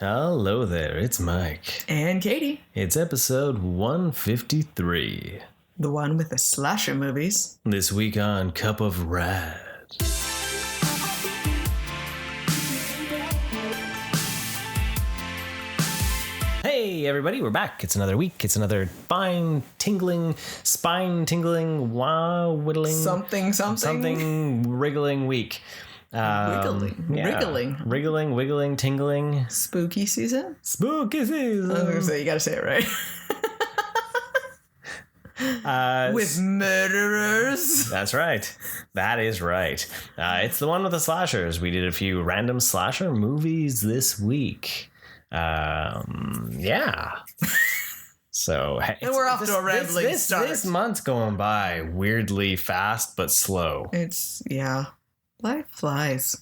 Hello there, it's Mike. And Katie. It's episode 153. The one with the slasher movies. This week on Cup of Rad. Hey everybody, we're back. It's another week. It's another spine tingling, wow, whittling. Something wriggling week. Wiggling, tingling. Spooky season? Spooky season. I was going to say, you got to say it right. With murderers. That's right. That is right. It's the one with the slashers. We did a few random slasher movies this week. Yeah. So and we're off to a rambling start. This month's going by weirdly fast but slow. Life flies.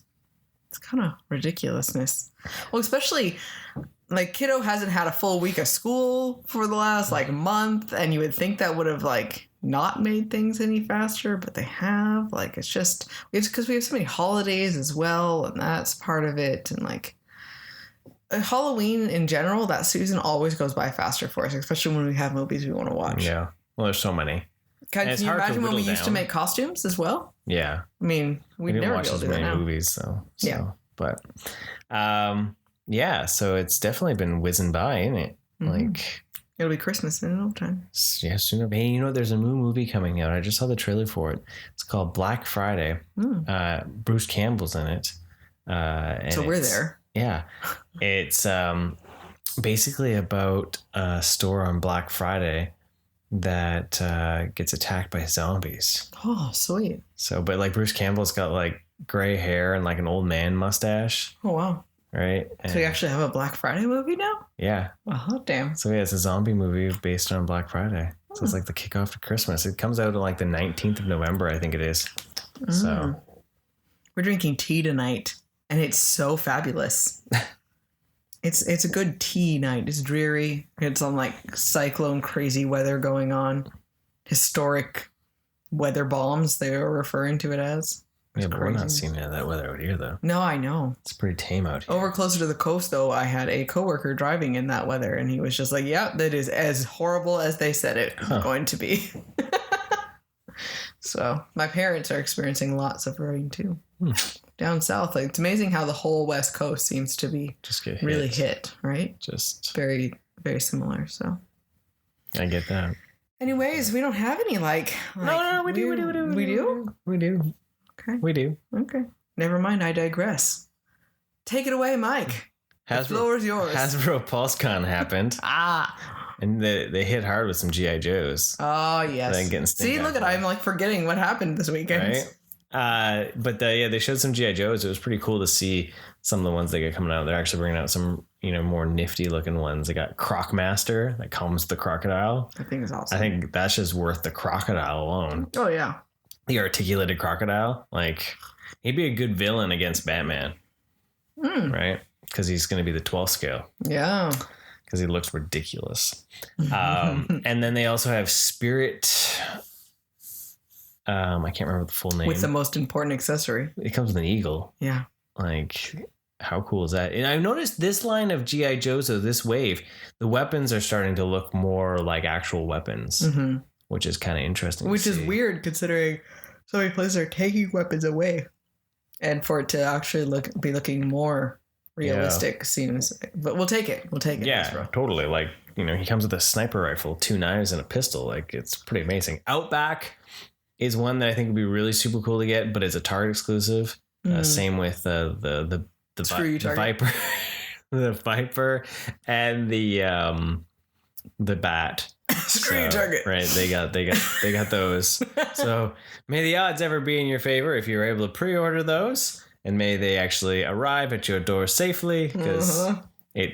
It's kind of ridiculousness. Well, especially like kiddo hasn't had a full week of school for the last month, and you would think that would have not made things any faster, but they have. It's just because we have so many holidays as well, and that's part of it. And Halloween in general, that season always goes by faster for us, especially when we have movies we want to watch. Yeah. Well, there's so many. Can you imagine when we used to make costumes as well? Yeah. I mean, we didn't never watch as many movies, so yeah. But so it's definitely been whizzing by, isn't it? Mm-hmm. It'll be Christmas in no time. Yeah, sooner. Hey, there's a new movie coming out. I just saw the trailer for it. It's called Black Friday. Bruce Campbell's in it. So we're there. Yeah. It's basically about a store on Black Friday that gets attacked by zombies. Oh, sweet. So, but Bruce Campbell's got gray hair and an old man mustache. Oh, wow. Right? And so you actually have a Black Friday movie now? Yeah. Oh, damn. So yeah, it's a zombie movie based on Black Friday. So it's the kickoff to Christmas. It comes out on the 19th of November, I think it is. So we're drinking tea tonight, and it's so fabulous. It's a good tea night. It's dreary. It's on cyclone crazy weather going on. Historic weather bombs, they were referring to it as. Yeah, but we're not seeing that weather out here, though. No, I know. It's pretty tame out here. Over closer to the coast, though, I had a coworker driving in that weather, and he was just like, yeah, that is as horrible as they said it was going to be. So my parents are experiencing lots of rain, too. Down south. It's amazing how the whole West Coast seems to be really hit, right? Just very, very similar. So I get that. Anyways, we don't have any No, we do. We do? We do. Okay. We do. Okay. Never mind. I digress. Take it away, Mike. The floor is yours. Hasbro PulseCon happened. And they hit hard with some G.I. Joes. Oh, yes. See, look I'm forgetting what happened this weekend. Right? But they showed some G.I. Joes. It was pretty cool to see some of the ones they got coming out. They're actually bringing out some, more nifty looking ones. They got Crocmaster that comes with the crocodile. That thing is awesome. I think that's just worth the crocodile alone. Oh, yeah. The articulated crocodile. He'd be a good villain against Batman. Right? Because he's going to be the 12th scale. Yeah. Because he looks ridiculous. And then they also have Spirit. I can't remember the full name. With the most important accessory. It comes with an eagle. Yeah. How cool is that? And I've noticed this line of G.I. Joes, this wave, the weapons are starting to look more like actual weapons, which is kind of interesting. Which is weird considering so many places are taking weapons away. And for it to actually be looking more realistic seems, but we'll take it. Yeah, totally. He comes with a sniper rifle, 2 knives, and a pistol. It's pretty amazing. Outback is one that I think would be really super cool to get, but it's a Target exclusive. Same with the Viper, the Viper, and the Bat. Screw you, Target. Right, they got those. So may the odds ever be in your favor if you're able to pre-order those. And may they actually arrive at your door safely, because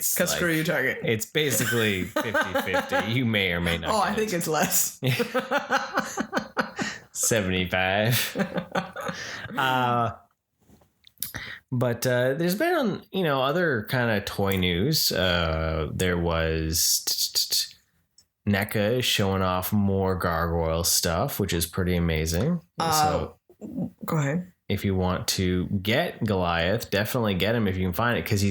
screw you, Target. It's basically 50-50. You may or may not. Oh, I think it's less. 75. But there's been, other kind of toy news. There was NECA is showing off more gargoyle stuff, which is pretty amazing. Go ahead. if you want to get Goliath, definitely get him if you can find it, because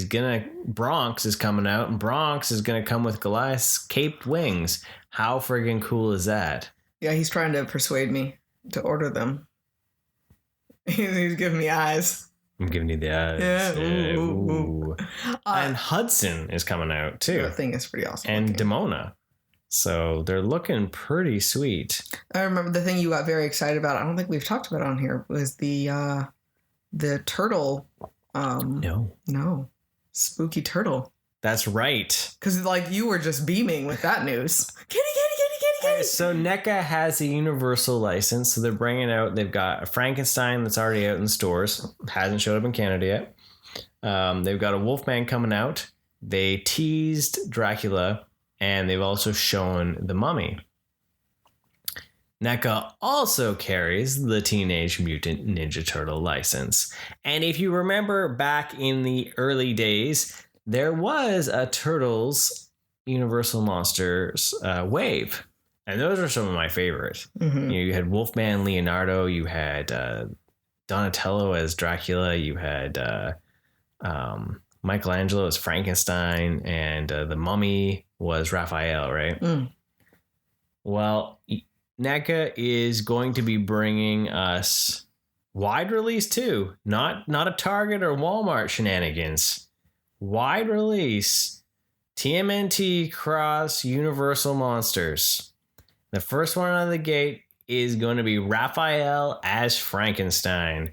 Bronx is coming out, and Bronx is gonna come with Goliath's caped wings. How friggin' cool is that? Yeah, he's trying to persuade me to order them. He's giving me eyes. I'm giving you the eyes. Yeah. Yeah. Ooh. Ooh. And Hudson is coming out too. That thing is pretty awesome. And looking. Demona. So they're looking pretty sweet. I remember the thing you got very excited about. I don't think we've talked about it on here. Was the turtle? No, spooky turtle. That's right. Because like you were just beaming with that news. Kitty. So NECA has a universal license, so they're bringing out. They've got a Frankenstein that's already out in stores. Hasn't showed up in Canada yet. They've got a Wolfman coming out. They teased Dracula. And they've also shown The Mummy. NECA also carries the Teenage Mutant Ninja Turtle license. And if you remember back in the early days, there was a Turtles Universal Monsters wave. And those are some of my favorites. Mm-hmm. You had Wolfman Leonardo. You had Donatello as Dracula. You had Michelangelo as Frankenstein. And The Mummy was Raphael, right? Mm. Well, NECA is going to be bringing us wide release too, not a Target or Walmart shenanigans. Wide release TMNT Cross Universal Monsters. The first one out of the gate is going to be Raphael as Frankenstein.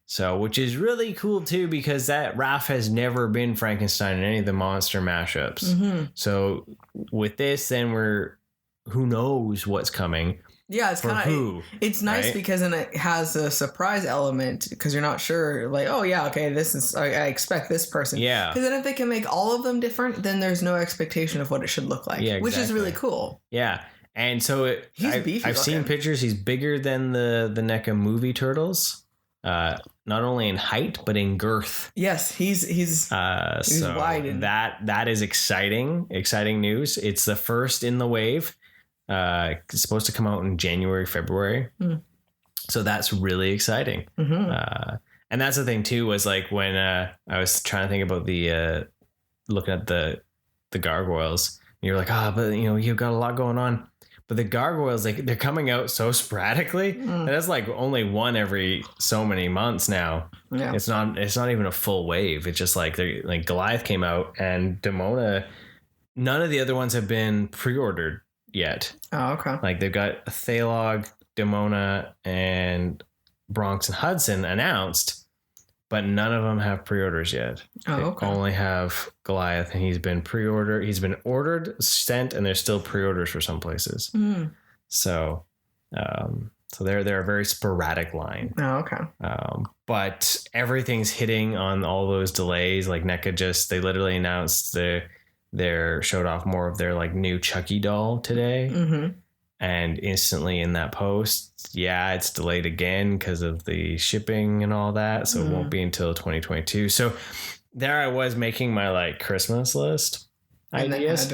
So, which is really cool too, because that Raph has never been Frankenstein in any of the monster mashups. Mm-hmm. So with this, then who knows what's coming. Yeah, it's kind of, it's nice, right? Because then it has a surprise element, because you're not sure, like, oh yeah, okay, I expect this person. Yeah. Because then if they can make all of them different, then there's no expectation of what it should look like. Yeah, exactly. Which is really cool. Yeah. And so I've seen pictures. He's bigger than the NECA movie Turtles. Not only in height but in girth. Yes, he's so wide. And that is exciting news. It's the first in the wave. It's supposed to come out in January, February. Mm. So that's really exciting. Mm-hmm. And that's the thing too, was like when I was trying to think about the looking at the gargoyles, and you're like, but you've got a lot going on. But the gargoyles, like, they're coming out so sporadically. And that's like only one every so many months now. Yeah. It's not even a full wave. It's just like Goliath came out, and Demona, none of the other ones have been pre-ordered yet. Oh, okay. Like they've got Thalog, Demona, and Bronx and Hudson announced, but none of them have pre-orders yet. Oh, okay. They only have Goliath, and he's been pre-ordered. He's been ordered, sent, and there's still pre-orders for some places. Mm. So they're a very sporadic line. Oh, okay. But everything's hitting on all those delays. Like NECA they literally announced their showed off more of their like new Chucky doll today. Mm-hmm. And instantly in that post, it's delayed again because of the shipping and all that. So it won't be until 2022. So there I was making my like Christmas list ideas.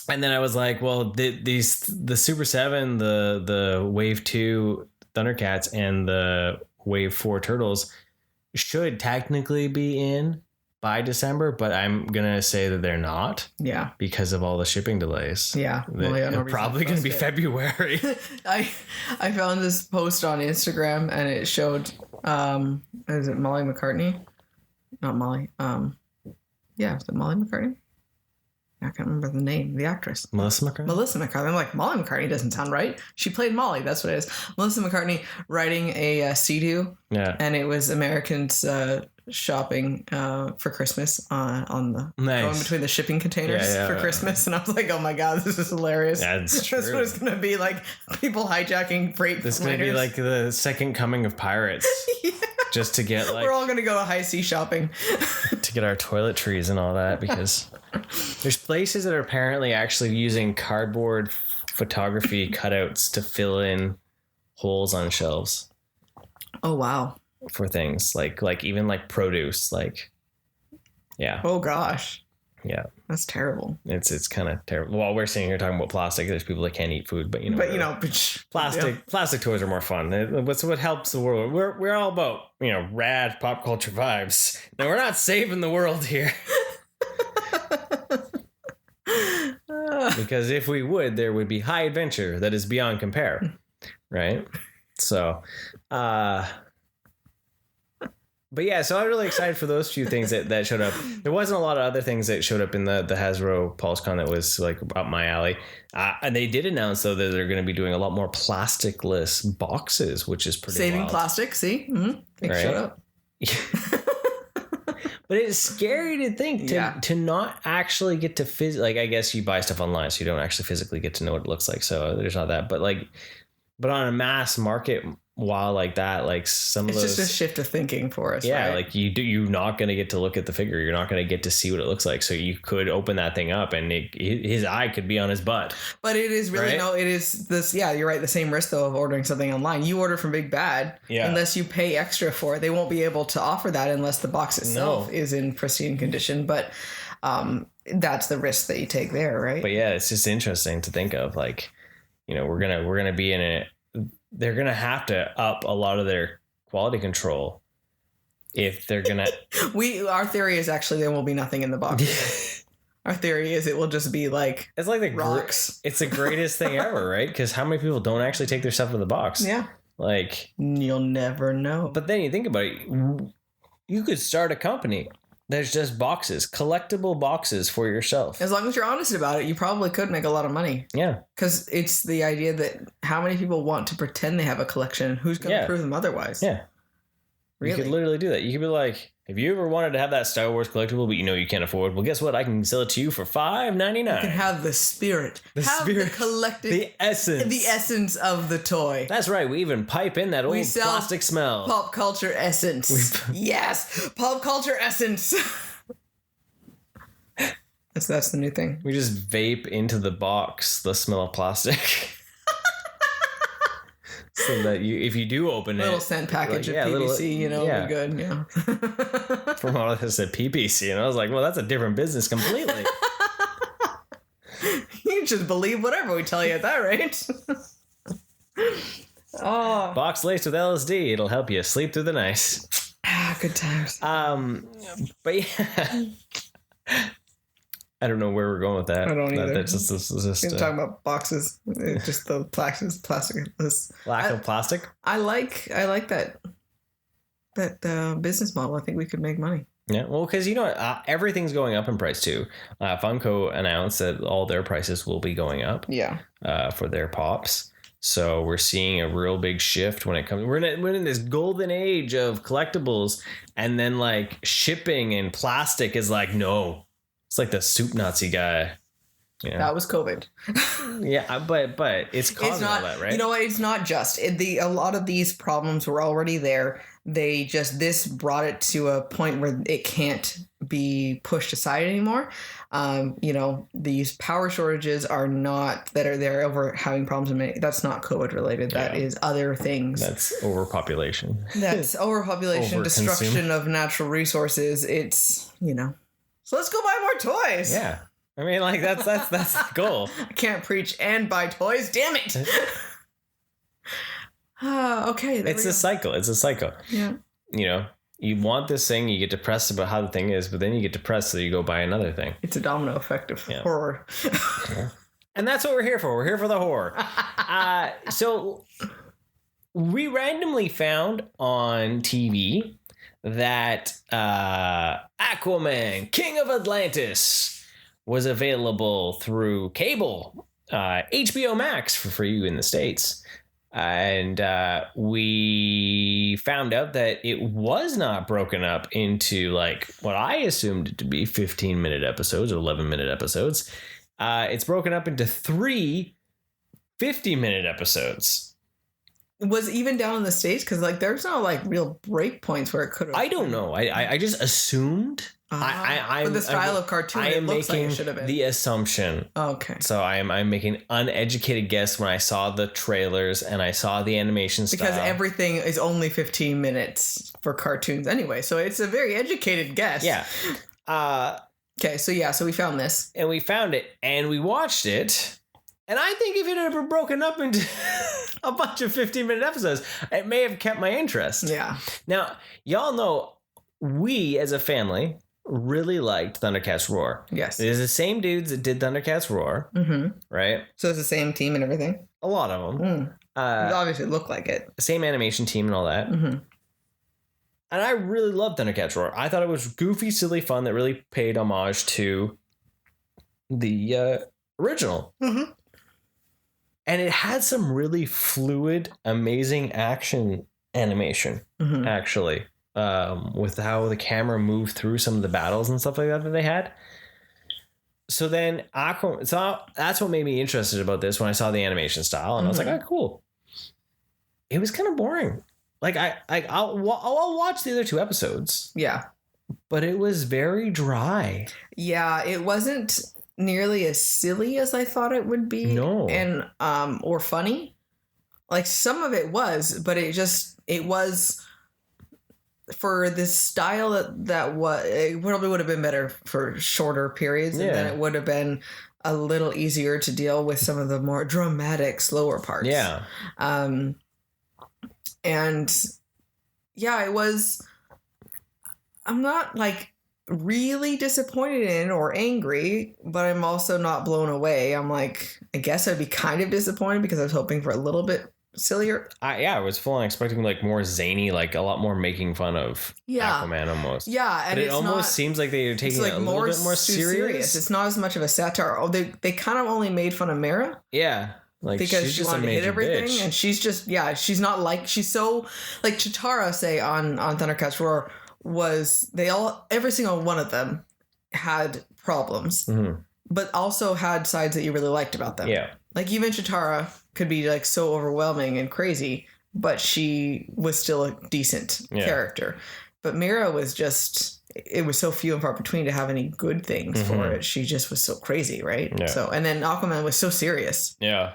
And then I was like, well, the Super 7, the Wave 2 Thundercats, and the Wave 4 Turtles should technically be in by December, but I'm gonna say that they're not. Yeah, because of all the shipping delays. Yeah, they're probably gonna be February. I found this post on Instagram, and it showed is it Molly McCartney? Not Molly. Is it Molly McCartney? I can't remember the name, the actress. Melissa McCartney. I'm like, Molly McCartney doesn't sound right. She played Molly. That's what it is. Melissa McCartney writing a Sea-Doo. Yeah. And it was Americans shopping for Christmas on the going between the shipping containers for Christmas. And I was like, oh my God, this is hilarious. That's true. That's what it's going to be like. People hijacking freight. This is going to be like the second coming of pirates. Yeah. Just to get like... We're all going to go high sea shopping. To get our toiletries and all that, because there's places that are apparently actually using cardboard photography cutouts to fill in holes on shelves. Oh, wow. For things like even like produce, like, yeah. Oh, gosh. Yeah. That's terrible. It's kind of terrible. While we're sitting here talking about plastic, there's people that can't eat food, but plastic toys are more fun. What's what helps the world? We're all about, rad pop culture vibes. Now, we're not saving the world here. Because if we would, there would be high adventure that is beyond compare. Right? So, but yeah, so I'm really excited for those few things that showed up. There wasn't a lot of other things that showed up in the Hasbro PulseCon that was like up my alley. And they did announce, though, that they're going to be doing a lot more plasticless boxes, which is pretty saving wild. plastic. See, it showed up. But it's scary to think to not actually get to like, I guess you buy stuff online, so you don't actually physically get to know what it looks like. So there's not that, but on a mass market, while like that, like some of those, it's just a shift of thinking for us. Yeah, right? like you're not going to get to look at the figure. You're not going to get to see what it looks like. So you could open that thing up, and his eye could be on his butt. But it is really it is this. Yeah, you're right. The same risk though of ordering something online. You order from Big Bad, unless you pay extra for it, they won't be able to offer that unless the box itself is in pristine condition. But that's the risk that you take there, right? But yeah, it's just interesting to think of, like, we're gonna be in it. They're going to have to up a lot of their quality control if they're going to... Our theory is actually there will be nothing in the box. Our theory is it will just be like... It's like rocks. It's the greatest thing ever, right? Because how many people don't actually take their stuff in the box? Yeah. Like... You'll never know. But then you think about it, you could start a company. There's just boxes, collectible boxes for yourself. As long as you're honest about it, you probably could make a lot of money. Yeah. Because it's the idea that how many people want to pretend they have a collection and who's going to prove them otherwise? Yeah. Really? You could literally do that. You could be like, have you ever wanted to have that Star Wars collectible, but you can't afford? Well, guess what? I can sell it to you for $5.99. You can have the spirit. The collective. The essence. The essence of the toy. That's right. We even pipe in that old plastic smell. Pop culture essence. Yes. Pop culture essence. That's the new thing. We just vape into the box the smell of plastic. So that if you do open little scent package of PVC, it'll be good. Yeah. From all of this at PPC, and I was like, well, that's a different business completely. You just believe whatever we tell you at that rate. Oh. Box laced with LSD, it'll help you sleep through the night. Good times. But yeah. I don't know where we're going with that. I don't either. That's just we're talking about boxes. It's just the plastic. Lack of plastic. I like that business model. I think we could make money. Yeah, well, because everything's going up in price too. Funko announced that all their prices will be going up. Yeah. For their pops. So we're seeing a real big shift when it comes. We're in this golden age of collectibles, and then like shipping and plastic is like no. It's like the soup Nazi guy. That was COVID. Yeah, but it's causing all that, right? You know what? It's not just a lot of these problems were already there. This brought it to a point where it can't be pushed aside anymore. These power shortages are there over having problems. That's not COVID related. That is other things. That's overpopulation. That's overpopulation, destruction of natural resources. It's, So let's go buy more toys. Yeah. I mean, like, that's the goal. I can't preach and buy toys. Damn it. Okay. It's a cycle. It's a cycle. Yeah. You want this thing, you get depressed about how the thing is, but then you get depressed, so you go buy another thing. It's a domino effect of horror. Yeah. And that's what we're here for. We're here for the horror. So we randomly found on TV that Aquaman, King of Atlantis, was available through cable, HBO Max for you in the States. And we found out that it was not broken up into like what I assumed it to be 15-minute episodes or 11-minute episodes. It's broken up into 3 50-minute episodes. Was even down in the States? Because like there's no like real break points where it could have. I don't know. I just assumed. For the style of cartoon, I am looks making like it should have been. the assumption. Okay. So I'm making uneducated guess when I saw the trailers and I saw the animation style. Because everything is only 15 minutes for cartoons anyway, so it's a very educated guess. Yeah. Okay, so we found this. And we found it, and we watched it. And I think if it had ever broken up into a bunch of 15-minute episodes, it may have kept my interest. Yeah. Now, y'all know we, as a family, really liked Thundercats Roar. Yes. It is the same dudes that did Thundercats Roar, right? So it's the same team and everything? A lot of them. It obviously looked like it. Same animation team and all that. And I really loved Thundercats Roar. I thought it was goofy, silly fun that really paid homage to the original. And it had some really fluid, amazing action animation, actually, with how the camera moved through some of the battles and stuff like that they had. So then so that's what made me interested about this when I saw the animation style. And I was like, oh, cool. It was kind of boring. Like, I'll watch the other 2 episodes. Yeah. But it was very dry. Yeah, it wasn't nearly as silly as I thought it would be. No. And or funny. Like, some of it was, but it was for this style it probably would have been better for shorter periods, and then it would have been a little easier to deal with some of the more dramatic, slower parts. Yeah. And yeah, it was, I'm not like really disappointed in or angry, but I'm also not blown away. I'm like, I guess I'd be kind of disappointed because I was hoping for a little bit sillier. I was full on expecting like more zany, like a lot more making fun of Aquaman almost. Yeah, and but it almost seems like they're taking it a little bit more serious. It's not as much of a satire. Oh, they kind of only made fun of Mira. Yeah. Like, because she wanted to hit everything, bitch. And she's just, she's not like, she's so, like Chitara say on Thundercats Roar was, every single one of them had problems, but also had sides that you really liked about them. Yeah. Like even Chitara could be like so overwhelming and crazy, but she was still a decent character. But Mira was just, it was so few and far between to have any good things for it. She just was so crazy, right? Yeah. So, and then Aquaman was so serious. Yeah.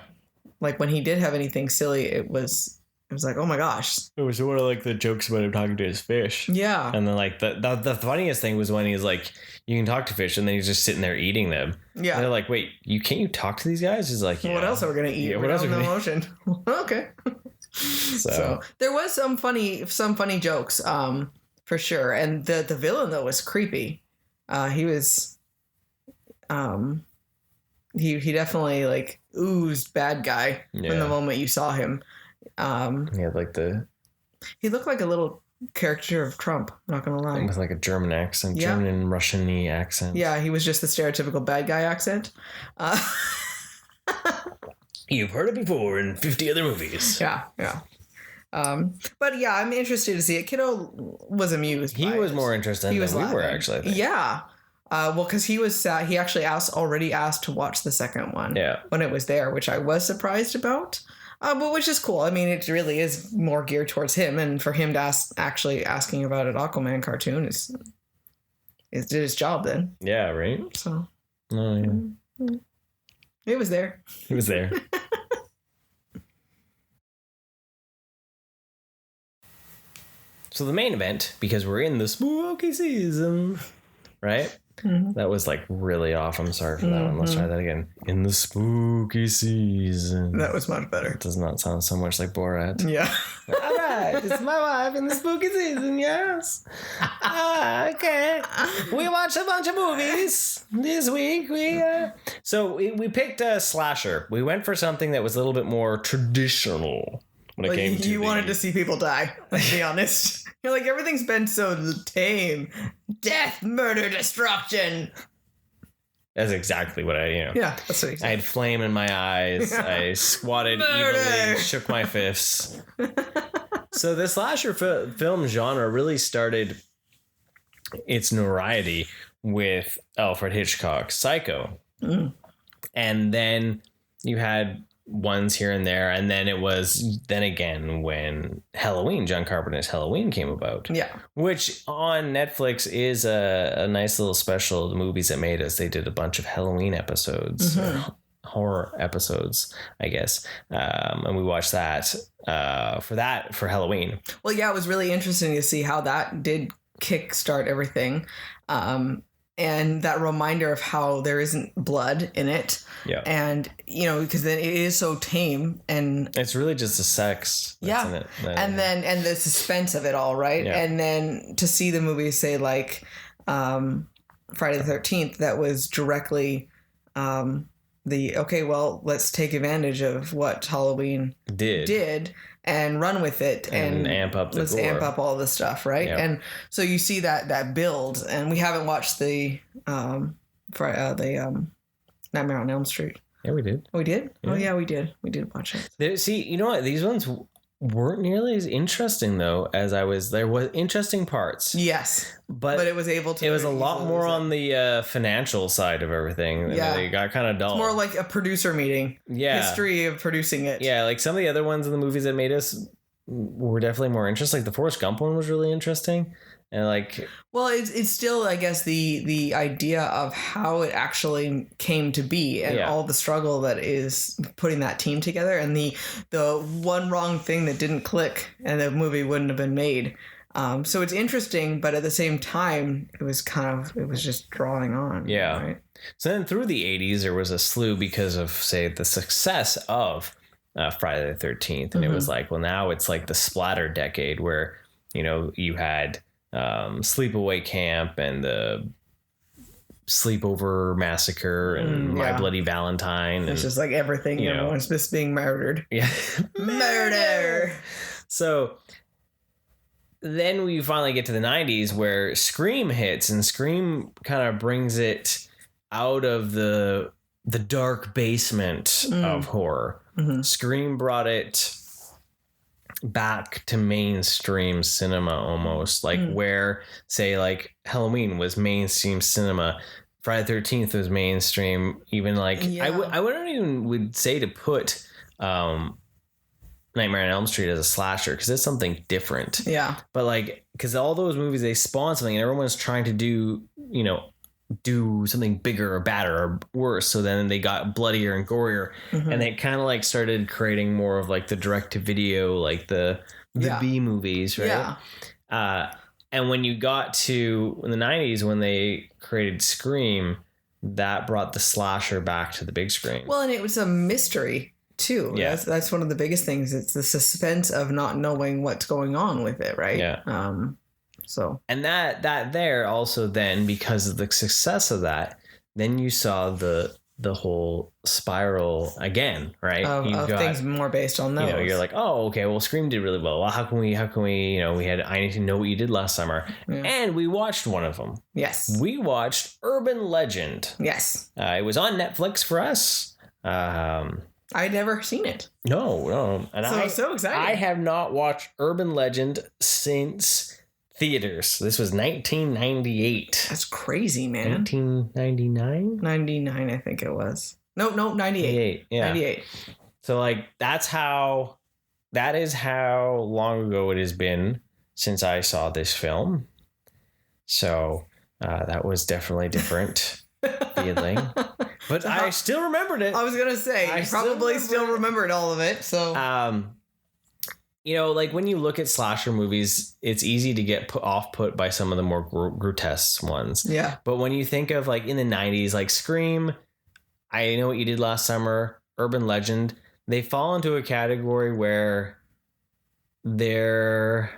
Like when he did have anything silly, it was like, oh my gosh. It was one of like the jokes about him talking to his fish. Yeah. And then like the funniest thing was when he's like, you can talk to fish, and then he's just sitting there eating them. Yeah. And they're like, wait, can't you talk to these guys? He's like, what else are we gonna eat? Yeah, what else are we gonna eat? Okay. So there was some funny jokes, for sure. And the villain though was creepy. He was he definitely like oozed bad guy from the moment you saw him. He had like he looked like a little caricature of Trump, not gonna lie. With like a German accent, German and Russian-y accent. Yeah, he was just the stereotypical bad guy accent. You've heard it before in 50 other movies. Yeah. But yeah, I'm interested to see it. Kiddo was amused. He was more interested than we were, actually, I think. Yeah. Well, because he actually already asked to watch the second one when it was there, which I was surprised about. But which is cool. I mean, it really is more geared towards him, and for him to asking about an Aquaman cartoon is did his job then. Yeah, right. So, it was there. It was there. So the main event, because we're in the spooky season, right? Mm-hmm. That was like really off. I'm sorry for that one. Let's try that again. In the spooky season. That was much better. It does not sound so much like Borat. Yeah. All right. It's my wife in the spooky season. Yes. Okay. We watched a bunch of movies this week. So we picked a slasher. We went for something that was a little bit more traditional when it came to you wanted to see people die. Let's be honest. You're like, everything's been so tame. Death, murder, destruction. That's exactly what Yeah, that's what he said. I had flame in my eyes. Yeah. I squatted evilly, shook my fists. So the slasher film genre really started its notoriety with Alfred Hitchcock's Psycho. And then you had ones here and there, and then it was then again when John Carpenter's Halloween came about, which on Netflix is a nice little special. The Movies That Made Us, they did a bunch of Halloween episodes, horror episodes, I guess, and we watched that for Halloween. Well, yeah, it was really interesting to see how that did kickstart everything. and that reminder of how there isn't blood in it. Yeah. And, because then it is so tame, and it's really just the sex that's in it. And the suspense of it all, right? Yeah. And then to see the movie, say, like Friday the 13th, that was directly let's take advantage of what Halloween did and run with it and amp up let's gore. amp up all this stuff, right? Yep. And so you see that build, and we haven't watched the Nightmare on Elm Street. Yeah, we did. We did? Yeah. Oh yeah, we did watch it. See, you know what, these ones weren't nearly as interesting though as there was interesting parts. Yes, but it was able to. It was a lot more on the financial side of everything. Yeah, it got kind of dull. It's more like a producer meeting. Yeah, history of producing it. Yeah, like some of the other ones in the movies that made us were definitely more interesting. Like the Forrest Gump one was really interesting, and like, well, it's still, I guess, the idea of how it actually came to be, and all the struggle that is putting that team together, and the one wrong thing that didn't click, and the movie wouldn't have been made. So it's interesting, but at the same time, it was just drawing on. Yeah. Right? So then through the 80s, there was a slew because of, say, the success of Friday the 13th. And it was like, well, now it's like the splatter decade where, you had Sleepaway Camp and the Sleepover Massacre and My Bloody Valentine. It's just like everything. Everyone's just being murdered. Yeah. Murder. So then we finally get to the 90s where Scream hits, and Scream kind of brings it out of the dark basement of horror. Mm-hmm. Scream brought it back to mainstream cinema almost, like where, say, like Halloween was mainstream cinema. Friday the 13th was mainstream. Even like I wouldn't even would say to put Nightmare on Elm Street as a slasher, because it's something different. Yeah. But like, because all those movies, they spawn something, and everyone's trying to do something bigger or badder or worse. So then they got bloodier and gorier, and they kind of like started creating more of like the direct to video, like the B movies, right? Yeah. And when you got to in the 90s, when they created Scream, that brought the slasher back to the big screen. Well, and it was a mystery too. Yeah. That's one of the biggest things. It's the suspense of not knowing what's going on with it, right? Yeah. So, and that there also, then, because of the success of that, then you saw the whole spiral again, right? Of things more based on those. You're like, oh, okay, well, Scream did really well. Well, how can we, we had I Need to Know What You Did Last Summer. Yeah. And we watched one of them. Yes. We watched Urban Legend. Yes. It was on Netflix for us. I'd never seen it. No. And I'm so excited. I have not watched Urban Legend since theaters. This was 1998. That's crazy, man. 1999? 99, I think it was. No, 98. Yeah. 98. So like that is how long ago it has been since I saw this film. So that was definitely different feeling. But I still remembered it. I was gonna say you probably still remembered all of it. So like when you look at slasher movies, it's easy to get put by some of the more grotesque ones. Yeah. But when you think of like in the 90s, like Scream, I Know What You Did Last Summer, Urban Legend, they fall into a category where they're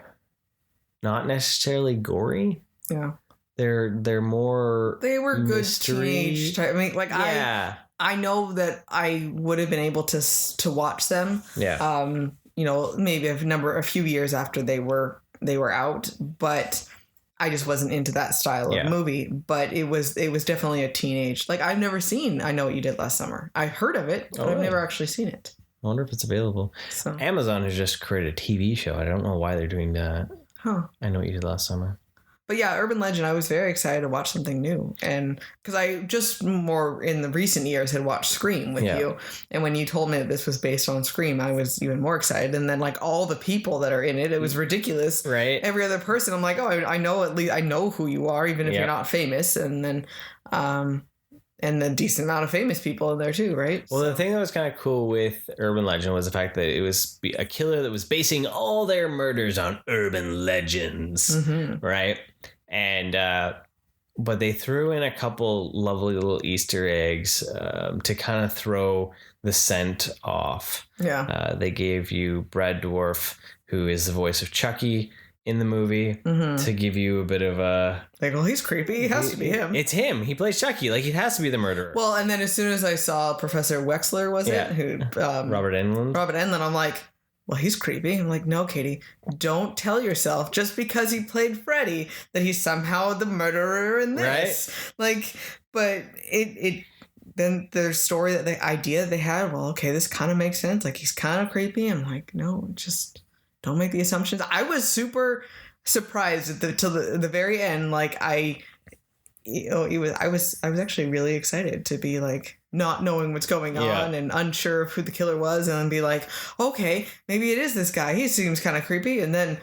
not necessarily gory. Yeah. They're more. They were good mystery. Teenage type. I mean, like I know that I would have been able to watch them. Yeah. Maybe a few years after they were out, but I just wasn't into that style of movie. But it was definitely a teenage. Like I've never seen I Know What You Did Last Summer. I heard of it, but I've never actually seen it. I wonder if it's available. So Amazon has just created a TV show. I don't know why they're doing that. Huh. I Know What You Did Last Summer. But yeah, Urban Legend, I was very excited to watch something new. And because I just more in the recent years had watched Scream with you. And when you told me that this was based on Scream, I was even more excited. And then like all the people that are in it, it was ridiculous. Right. Every other person, I'm like, oh, I know, at least I know who you are, even if you're not famous. And then, and the decent amount of famous people in there too, right? Well, the thing that was kind of cool with Urban Legend was the fact that it was a killer that was basing all their murders on urban legends, right? And But they threw in a couple lovely little Easter eggs to kind of throw the scent off. Yeah. They gave you Brad Dourif, who is the voice of Chucky in the movie, to give you a bit of a... Like, well, he's creepy. It has to be him. It's him. He plays Chucky. Like, it has to be the murderer. Well, and then as soon as I saw Professor Wexler, was it? Who, Robert Englund. Robert Englund, I'm like, well, he's creepy. I'm like, no, Katie, don't tell yourself just because he played Freddy that he's somehow the murderer in this. Right? Like, but it then the story that the idea that they had, well, okay, this kind of makes sense. Like, he's kind of creepy. I'm like, no, just don't make the assumptions. I was super surprised till the very end. Like, I was actually really excited to be like, not knowing what's going on and unsure of who the killer was, and then be like, okay, maybe it is this guy. He seems kind of creepy. And then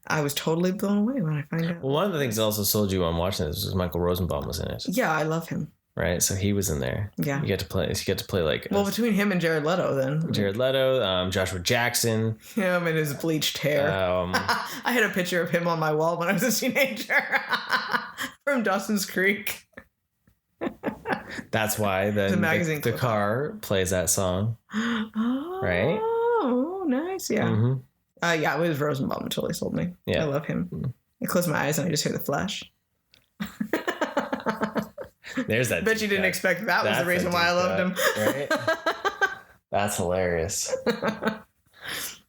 I was totally blown away when I find out. Well, one of the things that also sold you on watching this was Michael Rosenbaum was in it. Yeah, I love him. Right, so he was in there. Yeah, you get to play like. Well, between him and Jared Leto, then. Jared Leto, Joshua Jackson. Him and his bleached hair. I had a picture of him on my wall when I was a teenager, from Dawson's Creek. That's why the car plays that song. Oh, right? Oh, nice. Yeah. Mm-hmm. Yeah, it was Rosenbaum. It totally sold me. Yeah. I love him. I close my eyes and I just hear the flash. There's that. Bet you didn't expect that was the reason why I loved him. Right? That's hilarious.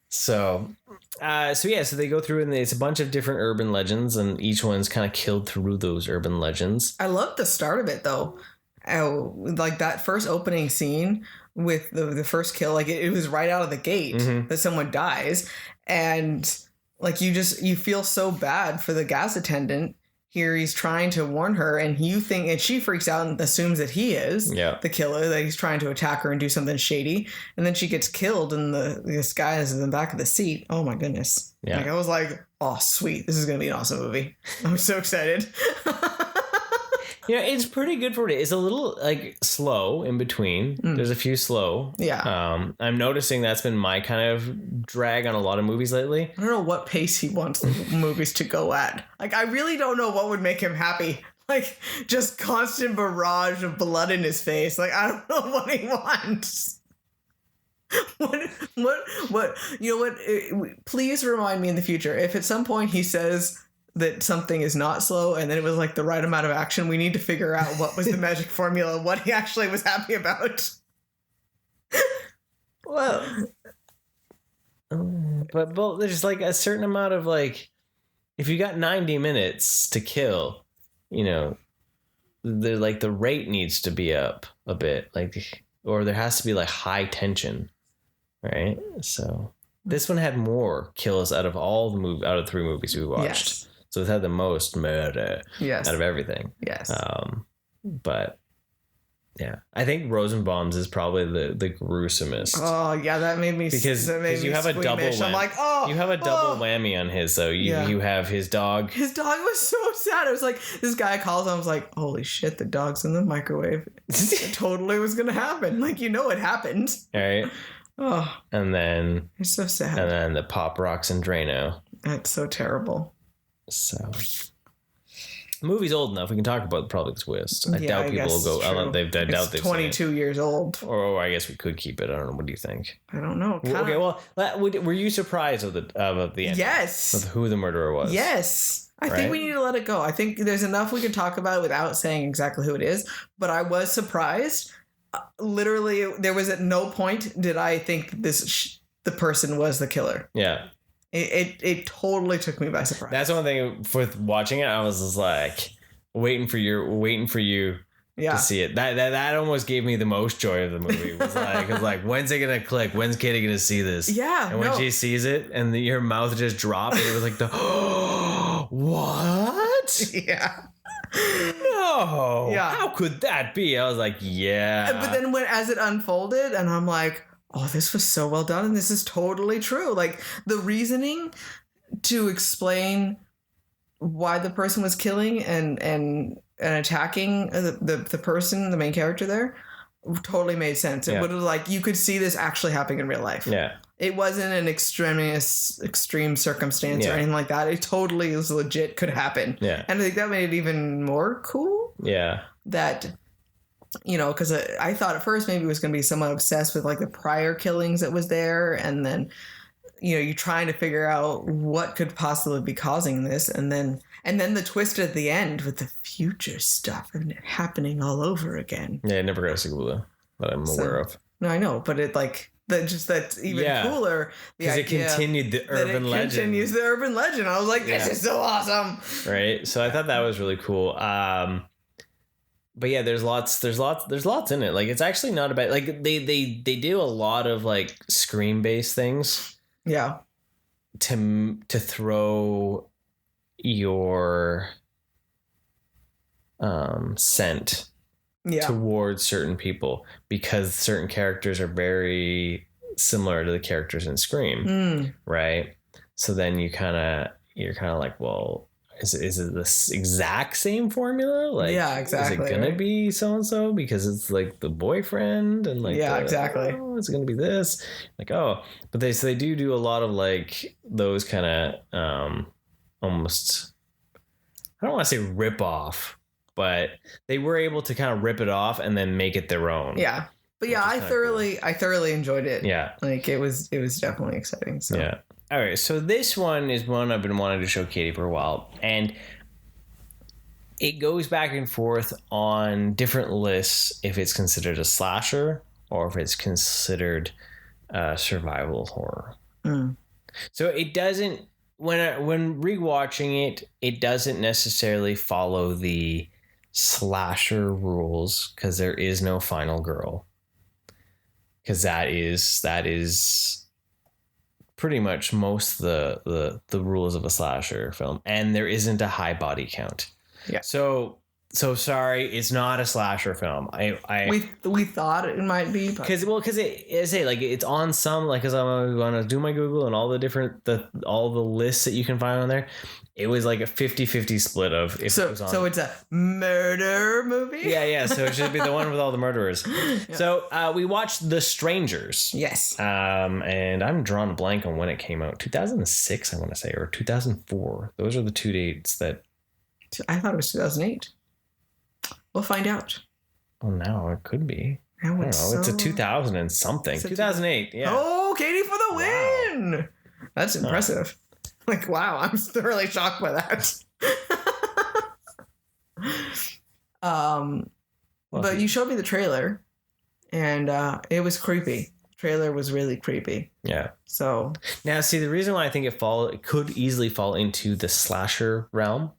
So they go through and it's a bunch of different urban legends, and each one's kind of killed through those urban legends. I love the start of it though. Like that first opening scene with the first kill, like it was right out of the gate that someone dies, and like you feel so bad for the gas attendant. Here he's trying to warn her, and she freaks out and assumes that he is the killer, that he's trying to attack her and do something shady. And then she gets killed, and this guy is in the back of the seat. Oh my goodness. Yeah. Like I was like, oh sweet, this is going to be an awesome movie. I'm so excited. It's pretty good for it. It's a little like slow in between. There's a few slow. Yeah. I'm noticing that's been my kind of drag on a lot of movies lately. I don't know what pace he wants the movies to go at. Like, I really don't know what would make him happy. Like, just constant barrage of blood in his face. Like, I don't know what he wants. What? You know what? Please remind me in the future. If at some point he says that something is not slow and then it was like the right amount of action, we need to figure out what was the magic formula, what he actually was happy about. Well, but there's like a certain amount of like, if you got 90 minutes to kill, the rate needs to be up a bit, like, or there has to be like high tension, right? So this one had more kills out of out of 3 movies we watched. Yes. So it had the most murder out of everything. Yes. But yeah, I think Rosenbaum's is probably the gruesomest. Oh yeah, that made me because you have a double whammy. I'm like, you have a double whammy on his. So you have his dog. His dog was so sad. It was like this guy calls. I was like, holy shit, the dog's in the microwave. It totally was gonna happen. Like it happened. All right. Oh. And then it's so sad. And then the pop rocks and Drano. That's so terrible. So, the movie's old enough. We can talk about the probably twist. I doubt people will go. I doubt they've 22 years old. Or I guess we could keep it. I don't know. What do you think? I don't know. Okay. Well, were you surprised of the end? Yes. Of who the murderer was? Yes. I think we need to let it go. I think there's enough we can talk about without saying exactly who it is. But I was surprised. Literally, there was at no point did I think the person was the killer. Yeah. It totally took me by surprise. That's one thing with watching it. I was just like waiting for you to see it. That almost gave me the most joy of the movie. It was like when's it gonna click? When's Katie gonna see this? Yeah. And when she sees it and your mouth just dropped, and it was like what? Yeah. No. Yeah. How could that be? I was like, yeah. But then as it unfolded, and I'm like, oh, this was so well done, and this is totally true. Like, the reasoning to explain why the person was killing and attacking the person, the main character there, totally made sense. It would have like you could see this actually happening in real life. Yeah. It wasn't an extreme circumstance or anything like that. It totally is legit, could happen. Yeah. And I think that made it even more cool. Yeah. That, you know, because I thought at first maybe it was going to be someone obsessed with like the prior killings that was there. And then, you know, you're trying to figure out what could possibly be causing this. And then the twist at the end with the future stuff and it happening all over again. Yeah, it never got a sequel though, that I'm aware of. No, I know, but it like that's even cooler. Because it continued the urban legend. Continues the urban legend. I was like, this is so awesome. Right. So I thought that was really cool. But yeah, there's lots in it. Like it's actually not about like they do a lot of like Scream based things. Yeah. To throw your scent towards certain people because certain characters are very similar to the characters in Scream, right? So then you're kind of like, well, is it this exact same formula? Like, yeah, exactly. Is it gonna be so and so because it's like the boyfriend and like exactly. Oh, it's gonna be this like but they do a lot of like those kind of almost I don't want to say rip off, but they were able to kind of rip it off and then make it their own. Yeah. But yeah, I thoroughly enjoyed it. Yeah. Like it was definitely exciting. So yeah. All right. So this one is one I've been wanting to show Katie for a while. And it goes back and forth on different lists if it's considered a slasher or if it's considered survival horror. So it doesn't when rewatching it doesn't necessarily follow the slasher rules because there is no final girl. Because that is pretty much most the rules of a slasher film, and there isn't a high body count. Yeah. So sorry, it's not a slasher film. We thought it might be because it's on some like because I'm gonna do my Google and all the all the lists that you can find on there. It was like a 50-50 split of if it was on. So it's a murder movie? Yeah. So it should be the one with all the murderers. Yeah. So we watched The Strangers. Yes. And I'm drawing a blank on when it came out. 2006, I want to say, or 2004. Those are the two dates that... I thought it was 2008. We'll find out. Well, now it could be. I don't know. It's a 2000 and something. 2008, yeah. Oh, Katie for the win! Wow. That's impressive. Like, wow, I'm thoroughly shocked by that. But you showed me the trailer, and it was creepy. The trailer was really creepy. Yeah. So now, see, the reason why I think it could easily fall into the slasher realm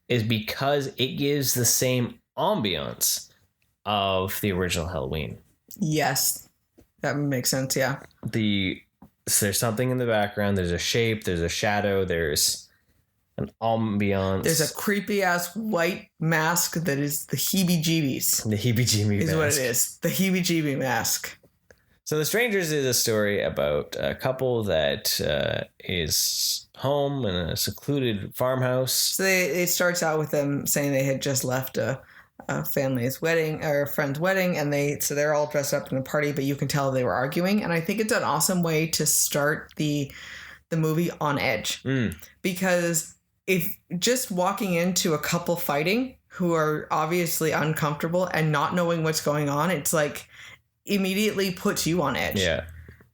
is because it gives the same ambiance of the original Halloween. Yes, that makes sense. Yeah. So there's something in the background. There's a shape. There's a shadow. There's an ambiance. There's a creepy ass white mask that is the heebie-jeebies. The heebie-jeebie mask. Is what it is. The heebie-jeebie mask. So The Strangers is a story about a couple that is home in a secluded farmhouse. So it starts out with them saying they had just left a family's wedding or a friend's wedding, and they're all dressed up in a party, but you can tell they were arguing. And I think it's an awesome way to start the movie on edge, because if just walking into a couple fighting who are obviously uncomfortable and not knowing what's going on, it's like immediately puts you on edge. Yeah.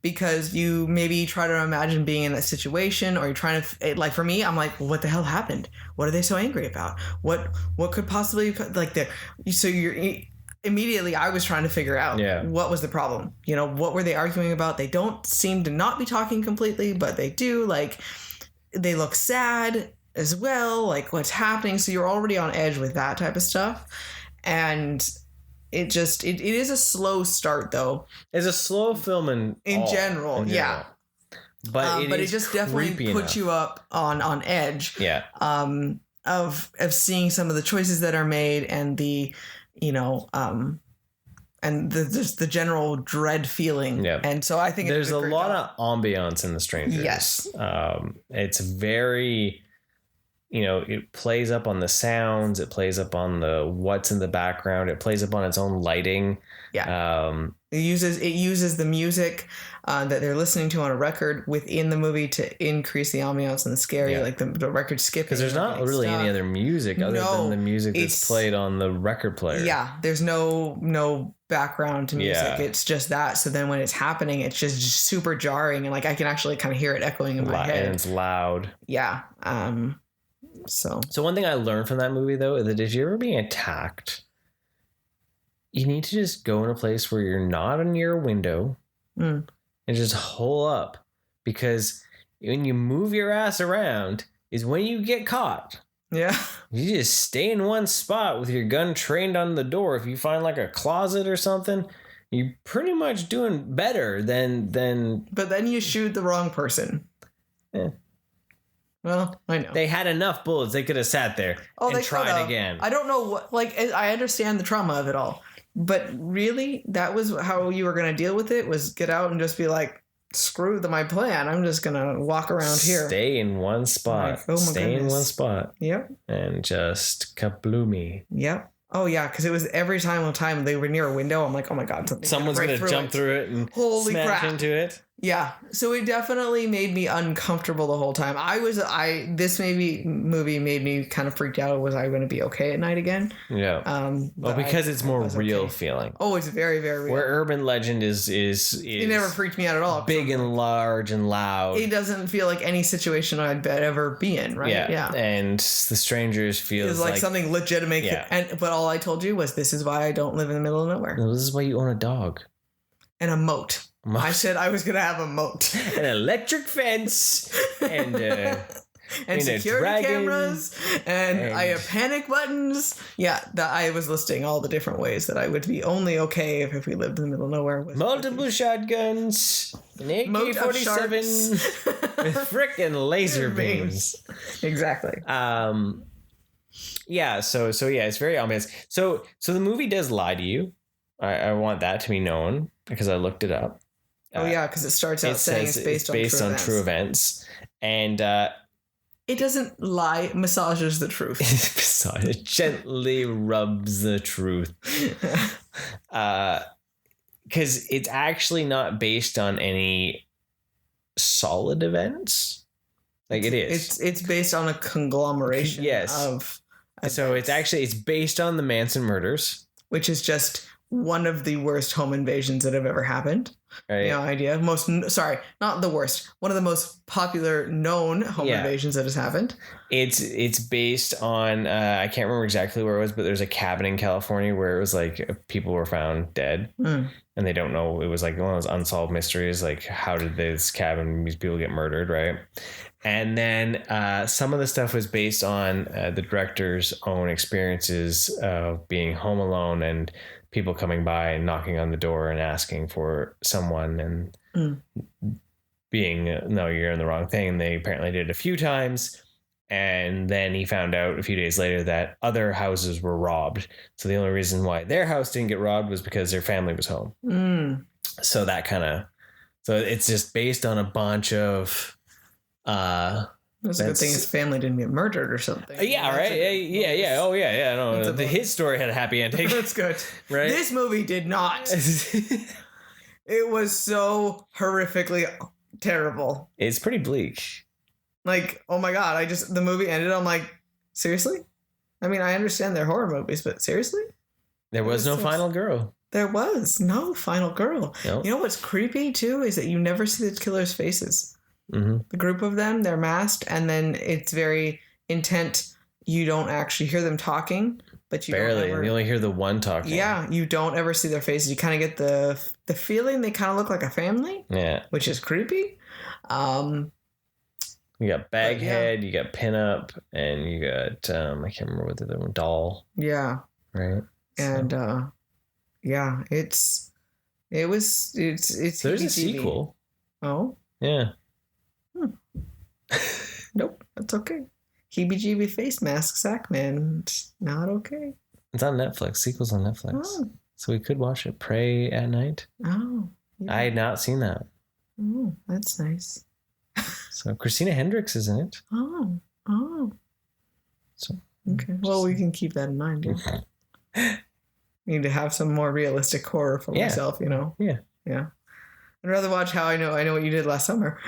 Because you maybe try to imagine being in that situation, or you're trying to, like for me, I'm like, well, what the hell happened? What are they so angry about? What could possibly, like, so you're immediately, I was trying to figure out what was the problem. You know, what were they arguing about? They don't seem to not be talking completely, but they do. Like, they look sad as well. Like, what's happening? So you're already on edge with that type of stuff. And it is a slow start, though. It's a slow film in general. Yeah. But it just definitely puts you up on edge. Yeah. Of seeing some of the choices that are made and the, you know, and just the general dread feeling. Yeah. And so I think there's a lot of ambiance in The Strangers. Yes. It's very it plays up on the sounds, it plays up on the what's in the background, it plays up on its own lighting. Yeah. It uses the music that they're listening to on a record within the movie to increase the ambiance and the scary, like the record skipping. Because there's not really any other music other than the music that's played on the record player. Yeah, there's no background to music. Yeah. It's just that. So then when it's happening, it's just super jarring, and like I can actually kind of hear it echoing in my head. And it's loud. Yeah. So one thing I learned from that movie though is that if you're ever being attacked, you need to just go in a place where you're not near a window and just hole up, because when you move your ass around is when you get caught. Yeah. You just stay in one spot with your gun trained on the door. If you find like a closet or something, you're pretty much doing better than. But then you shoot the wrong person. Yeah. Well, I know. They had enough bullets. They could have sat there and tried again. I don't know what, like, I understand the trauma of it all. But really, that was how you were going to deal with it, was get out and just be like, screw my plan. I'm just going to walk around here. Stay in one spot. Like, Stay in one spot. Yep. And just kabloomy. Yep. Oh, yeah, because it was every time they were near a window, I'm like, oh, my God. Someone's going to jump through it and smash into it. Yeah. So it definitely made me uncomfortable the whole time. This movie made me kind of freaked out. Was I going to be okay at night again? Yeah. Because it's more real feeling. Oh, it's very, very real. Where urban legend is it never freaked me out at all. Big and large and loud. It doesn't feel like any situation I'd ever be in, right? Yeah. And The Strangers feels like something legitimate. Yeah. But all I told you was, this is why I don't live in the middle of nowhere. No, this is why you own a dog. And a moat. I said I was going to have a moat. An electric fence. And security cameras. And I have panic buttons. Yeah, I was listing all the different ways that I would be only okay if we lived in the middle of nowhere. Multiple shotguns. An AK-47. With frickin' laser beams. Exactly. Yeah, so it's very obvious. So the movie does lie to you. I want that to be known because I looked it up. Because it starts out saying it's based on true events. And it doesn't lie, massages the truth. It gently rubs the truth. Because it's actually not based on any solid events. Like it is. It's based on a conglomeration of events. So it's based on the Manson murders. Which is just one of the worst home invasions that have ever happened. Right. Not the worst. One of the most popular known home invasions that has happened. It's based on I can't remember exactly where it was, but there's a cabin in California where it was like people were found dead, and they don't know. It was like one of those unsolved mysteries. Like, how did these people get murdered, right? And then some of the stuff was based on the director's own experiences of being home alone and people coming by and knocking on the door and asking for someone and being, no, you're in the wrong thing. And they apparently did it a few times. And then he found out a few days later that other houses were robbed. So the only reason why their house didn't get robbed was because their family was home. So so it's just based on a bunch of, that's a good thing his family didn't get murdered or something. Yeah, right. Yeah. Oh, yeah. No, his story had a happy ending. That's good. Right. This movie did not. It was so horrifically terrible. It's pretty bleak. Like, oh my God! The movie ended. I'm like, seriously? I mean, I understand they're horror movies, but seriously? There was no final girl. There was no final girl. Nope. You know what's creepy too is that you never see the killer's faces. Mm-hmm. The group of them, they're masked, and then it's very intent. You don't actually hear them talking, but you barely. You only hear the one talking. Yeah, you don't ever see their faces. You kind of get the feeling they kind of look like a family. Yeah, which is creepy. You got Baghead, you got Pinup, and you got I can't remember what the other one, Doll. Yeah. Right. And it's there's a sequel. Oh. Yeah. Nope, that's okay. Heebie-jeebie face mask Sackman. It's not okay. It's on Netflix. Sequel's on Netflix. Oh. So we could watch it. Pray at Night. Oh. Yeah. I had not seen that. Oh, that's nice. So Christina Hendricks is in it. Oh. So Okay. Well, we can keep that in mind. Yeah. Need to have some more realistic horror for myself, you know? Yeah. Yeah. I'd rather watch How I Know What You Did Last Summer.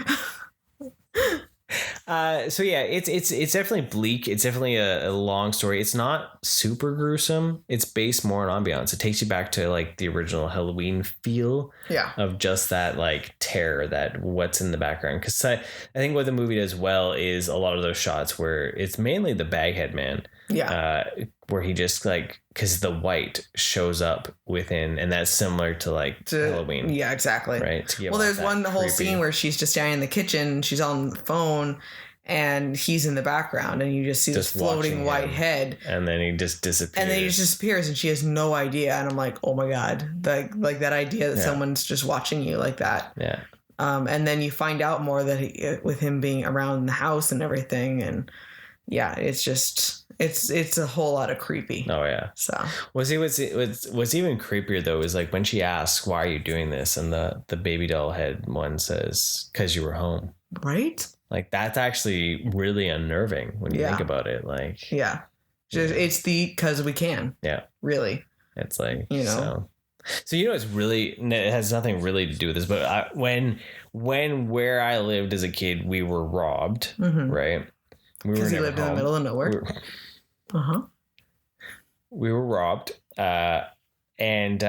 So yeah, it's definitely bleak. It's definitely a long story. It's not super gruesome. It's based more on ambiance. It takes you back to like the original Halloween feel of just that like terror, that what's in the background. Because I think what the movie does well is a lot of those shots where it's mainly the Baghead Man. Yeah. Where he just like, because the white shows up within, and that's similar to like Halloween. Yeah, exactly. Right. Well, there's one whole scene where she's just standing in the kitchen, she's on the phone, and he's in the background, and you just see this floating white head, and then he just disappears. And then he just disappears, and she has no idea. And I'm like, oh my god, like that idea that someone's just watching you like that. Yeah. And then you find out more that with him being around the house and everything, and yeah, it's just. It's a whole lot of creepy. Oh yeah. So what's even creepier though is like when she asks, "Why are you doing this?" and the baby doll head one says, "'Cause you were home." Right. Like that's actually really unnerving when you think about it. Like it's the "'cause we can." Yeah. Really. It's like So it's really, it has nothing really to do with this, but when where I lived as a kid, we were robbed. Mm-hmm. Right. Because you lived in the middle of nowhere. We were robbed. And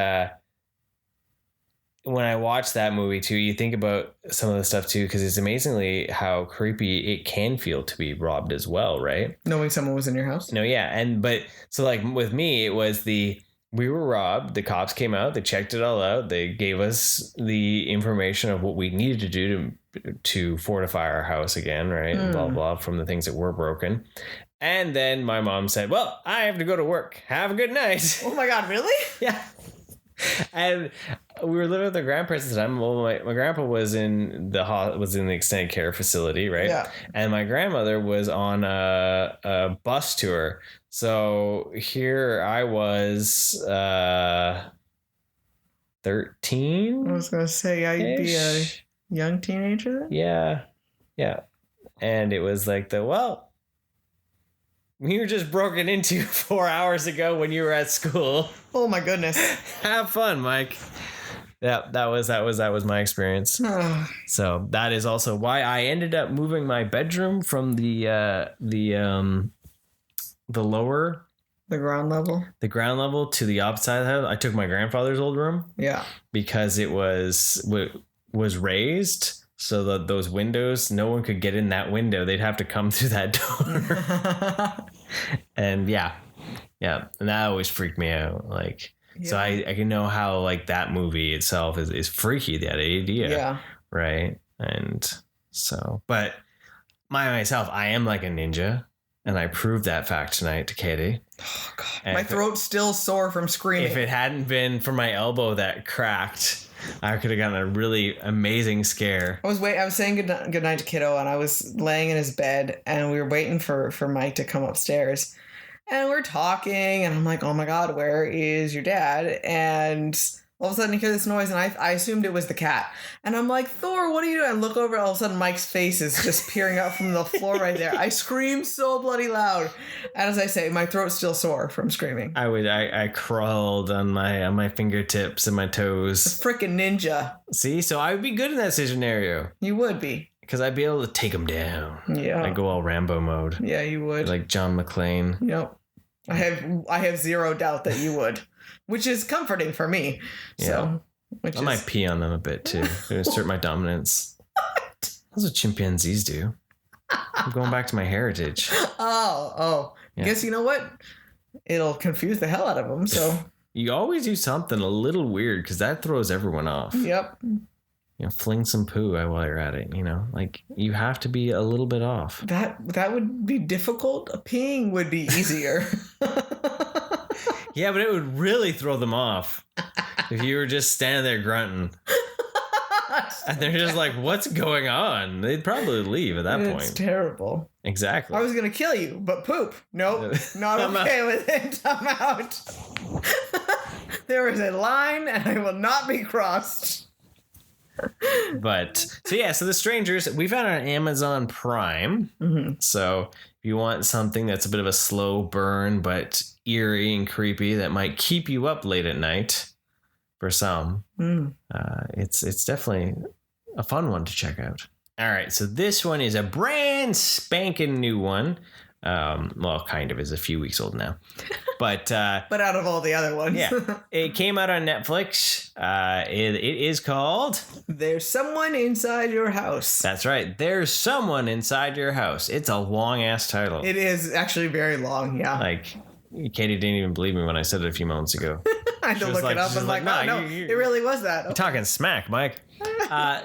when I watched that movie too, you think about some of the stuff too, because it's amazingly how creepy it can feel to be robbed as well, right? Knowing someone was in your house? No, yeah. But so like with me, it was we were robbed. The cops came out. They checked it all out. They gave us the information of what we needed to do to fortify our house again, right? And blah, blah, from the things that were broken. And then my mom said, well, I have to go to work. Have a good night. Oh my God, really? Yeah. And we were living with our grandparents at the time. Well, my grandpa was in the extended care facility, right? Yeah. And my grandmother was on a bus tour. So here I was 13. I was gonna say I'd be a young teenager then? Yeah. Yeah. And it was like we were just broken into 4 hours ago when you were at school. Oh my goodness. Have fun, Mike. Yeah, that was my experience. So that is also why I ended up moving my bedroom from the ground level to the opposite side of the house. I took my grandfather's old room. Yeah. Because it was raised. So that those windows, no one could get in that window. They'd have to come through that door. And yeah. And that always freaked me out. Like, so I can know how like that movie itself is freaky, that idea. Yeah. Right. And so, but myself, I am like a ninja. And I proved that fact tonight to Katie. Oh God. My throat's still sore from screaming. If it hadn't been for my elbow that cracked, I could have gotten a really amazing scare. I was saying good night to Kiddo, and I was laying in his bed, and we were waiting for Mike to come upstairs. And we're talking, and I'm like, oh my God, where is your dad? And all of a sudden, you hear this noise, and I assumed it was the cat. And I'm like, Thor, what are you doing? I look over, all of a sudden, Mike's face is just peering out from the floor right there. I scream so bloody loud. And as I say, my throat's still sore from screaming. I crawled on my fingertips and my toes. Frickin' ninja. See? So I would be good in that scenario. You would be. Because I'd be able to take him down. Yeah. I'd go all Rambo mode. Yeah, you would. Like John McClane. Yep. I have zero doubt that you would. Which is comforting for me. Yeah. I might pee on them a bit too to assert my dominance. That's what chimpanzees do. I'm going back to my heritage. Oh. Yeah. I guess you know what? It'll confuse the hell out of them. So you always do something a little weird because that throws everyone off. Yep. Fling some poo while you're at it. Like you have to be a little bit off. That would be difficult. Peeing would be easier. Yeah, but it would really throw them off if you were just standing there grunting. And they're just like, what's going on? They'd probably leave at that point. It's terrible. Exactly. I was going to kill you, but poop. Nope. Not okay with it. I'm out. There is a line and I will not be crossed. But so The Strangers, we found it on Amazon Prime. Mm-hmm. So if you want something that's a bit of a slow burn, but eerie and creepy that might keep you up late at night for some, it's definitely a fun one to check out. All right, so this one is a brand spanking new one. Well, kind of is a few weeks old now, but out of all the other ones, it came out on Netflix. It is called There's Someone Inside Your House. That's right. There's Someone Inside Your House. It's a long ass title. It is actually very long. Yeah. Like Katie didn't even believe me when I said it a few moments ago. I had to look it up. I'm like, no, it really was that. You're talking smack, Mike.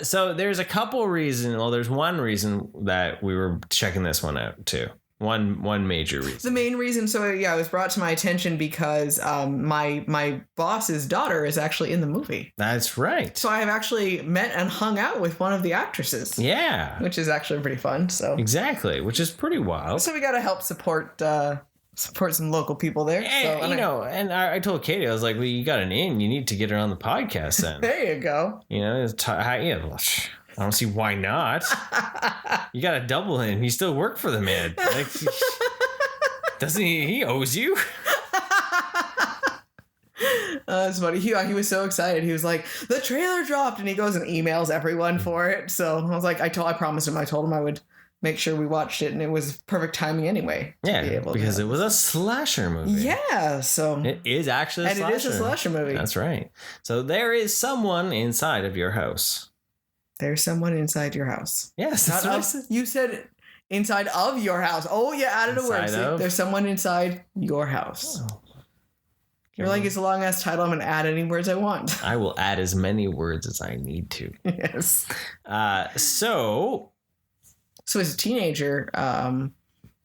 So there's a couple reasons. Well, there's one reason that we were checking this one out too. One major reason. The main reason, it was brought to my attention because my boss's daughter is actually in the movie. That's right. So I have actually met and hung out with one of the actresses. Yeah. Which is actually pretty fun. So exactly, which is pretty wild. So we got to help support some local people there. And I told Katie, I was like, well, you got an in. You need to get her on the podcast then. There you go. I don't see why not. You got a double in. You still work for the man. Like, doesn't he? He owes you. That's funny. He was so excited. He was like, the trailer dropped, and he goes and emails everyone for it. So I was like, I promised him. I told him I would make sure we watched it, and it was perfect timing anyway. Yeah, because it was a slasher movie. Yeah, so it is actually a slasher. And it is a slasher movie. That's right. So there is someone inside of your house. There's someone inside your house. Yes, that's what I said. You said inside of your house. Oh, you added a word. See, there's someone inside your house. Oh. You're like, it's a long ass title. I'm going to add any words I want. I will add as many words as I need to. Yes. So as a teenager,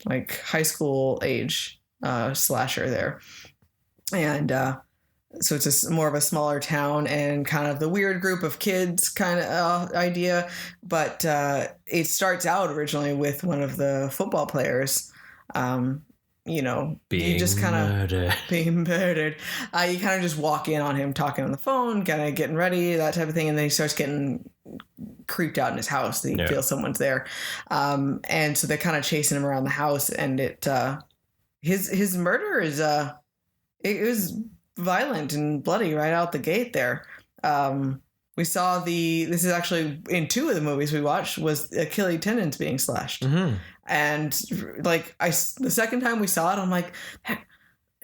like high school age slasher there. And so it's more of a smaller town and kind of the weird group of kids kind of idea. But it starts out originally with one of the football players, being murdered. You kind of just walk in on him talking on the phone, kind of getting ready, that type of thing. And then he starts getting creeped out in his house. He feels someone's there. And so they're kind of chasing him around the house. And his murder is, it was violent and bloody right out the gate there. We saw this is actually in two of the movies we watched was Achilles tendons being slashed. Mm-hmm. And like the second time we saw it, I'm like,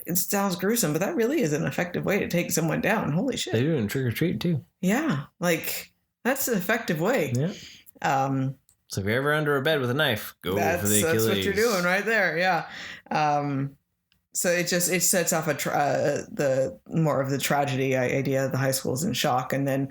it sounds gruesome, but that really is an effective way to take someone down. Holy shit. They do it in Trick or Treat too. Yeah. Like that's an effective way. Yeah. So if you're ever under a bed with a knife, go for the Achilles. That's what you're doing right there. Yeah. So it sets off the more of the tragedy idea. The high school's in shock, and then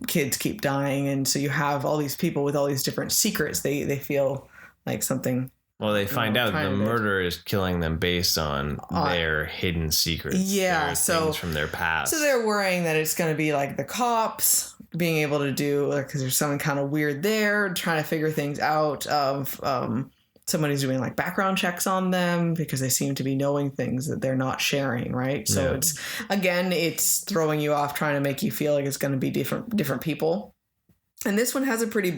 kids keep dying, and so you have all these people with all these different secrets. They feel like something. Well, they find out the murderer is killing them based on their hidden secrets. Yeah, things from their past. So they're worrying that it's going to be like the cops being able to do, because there's something kind of weird there, trying to figure things out of. Somebody's doing like background checks on them because they seem to be knowing things that they're not sharing, right? So it's throwing you off, trying to make you feel like it's going to be different people. And this one has a pretty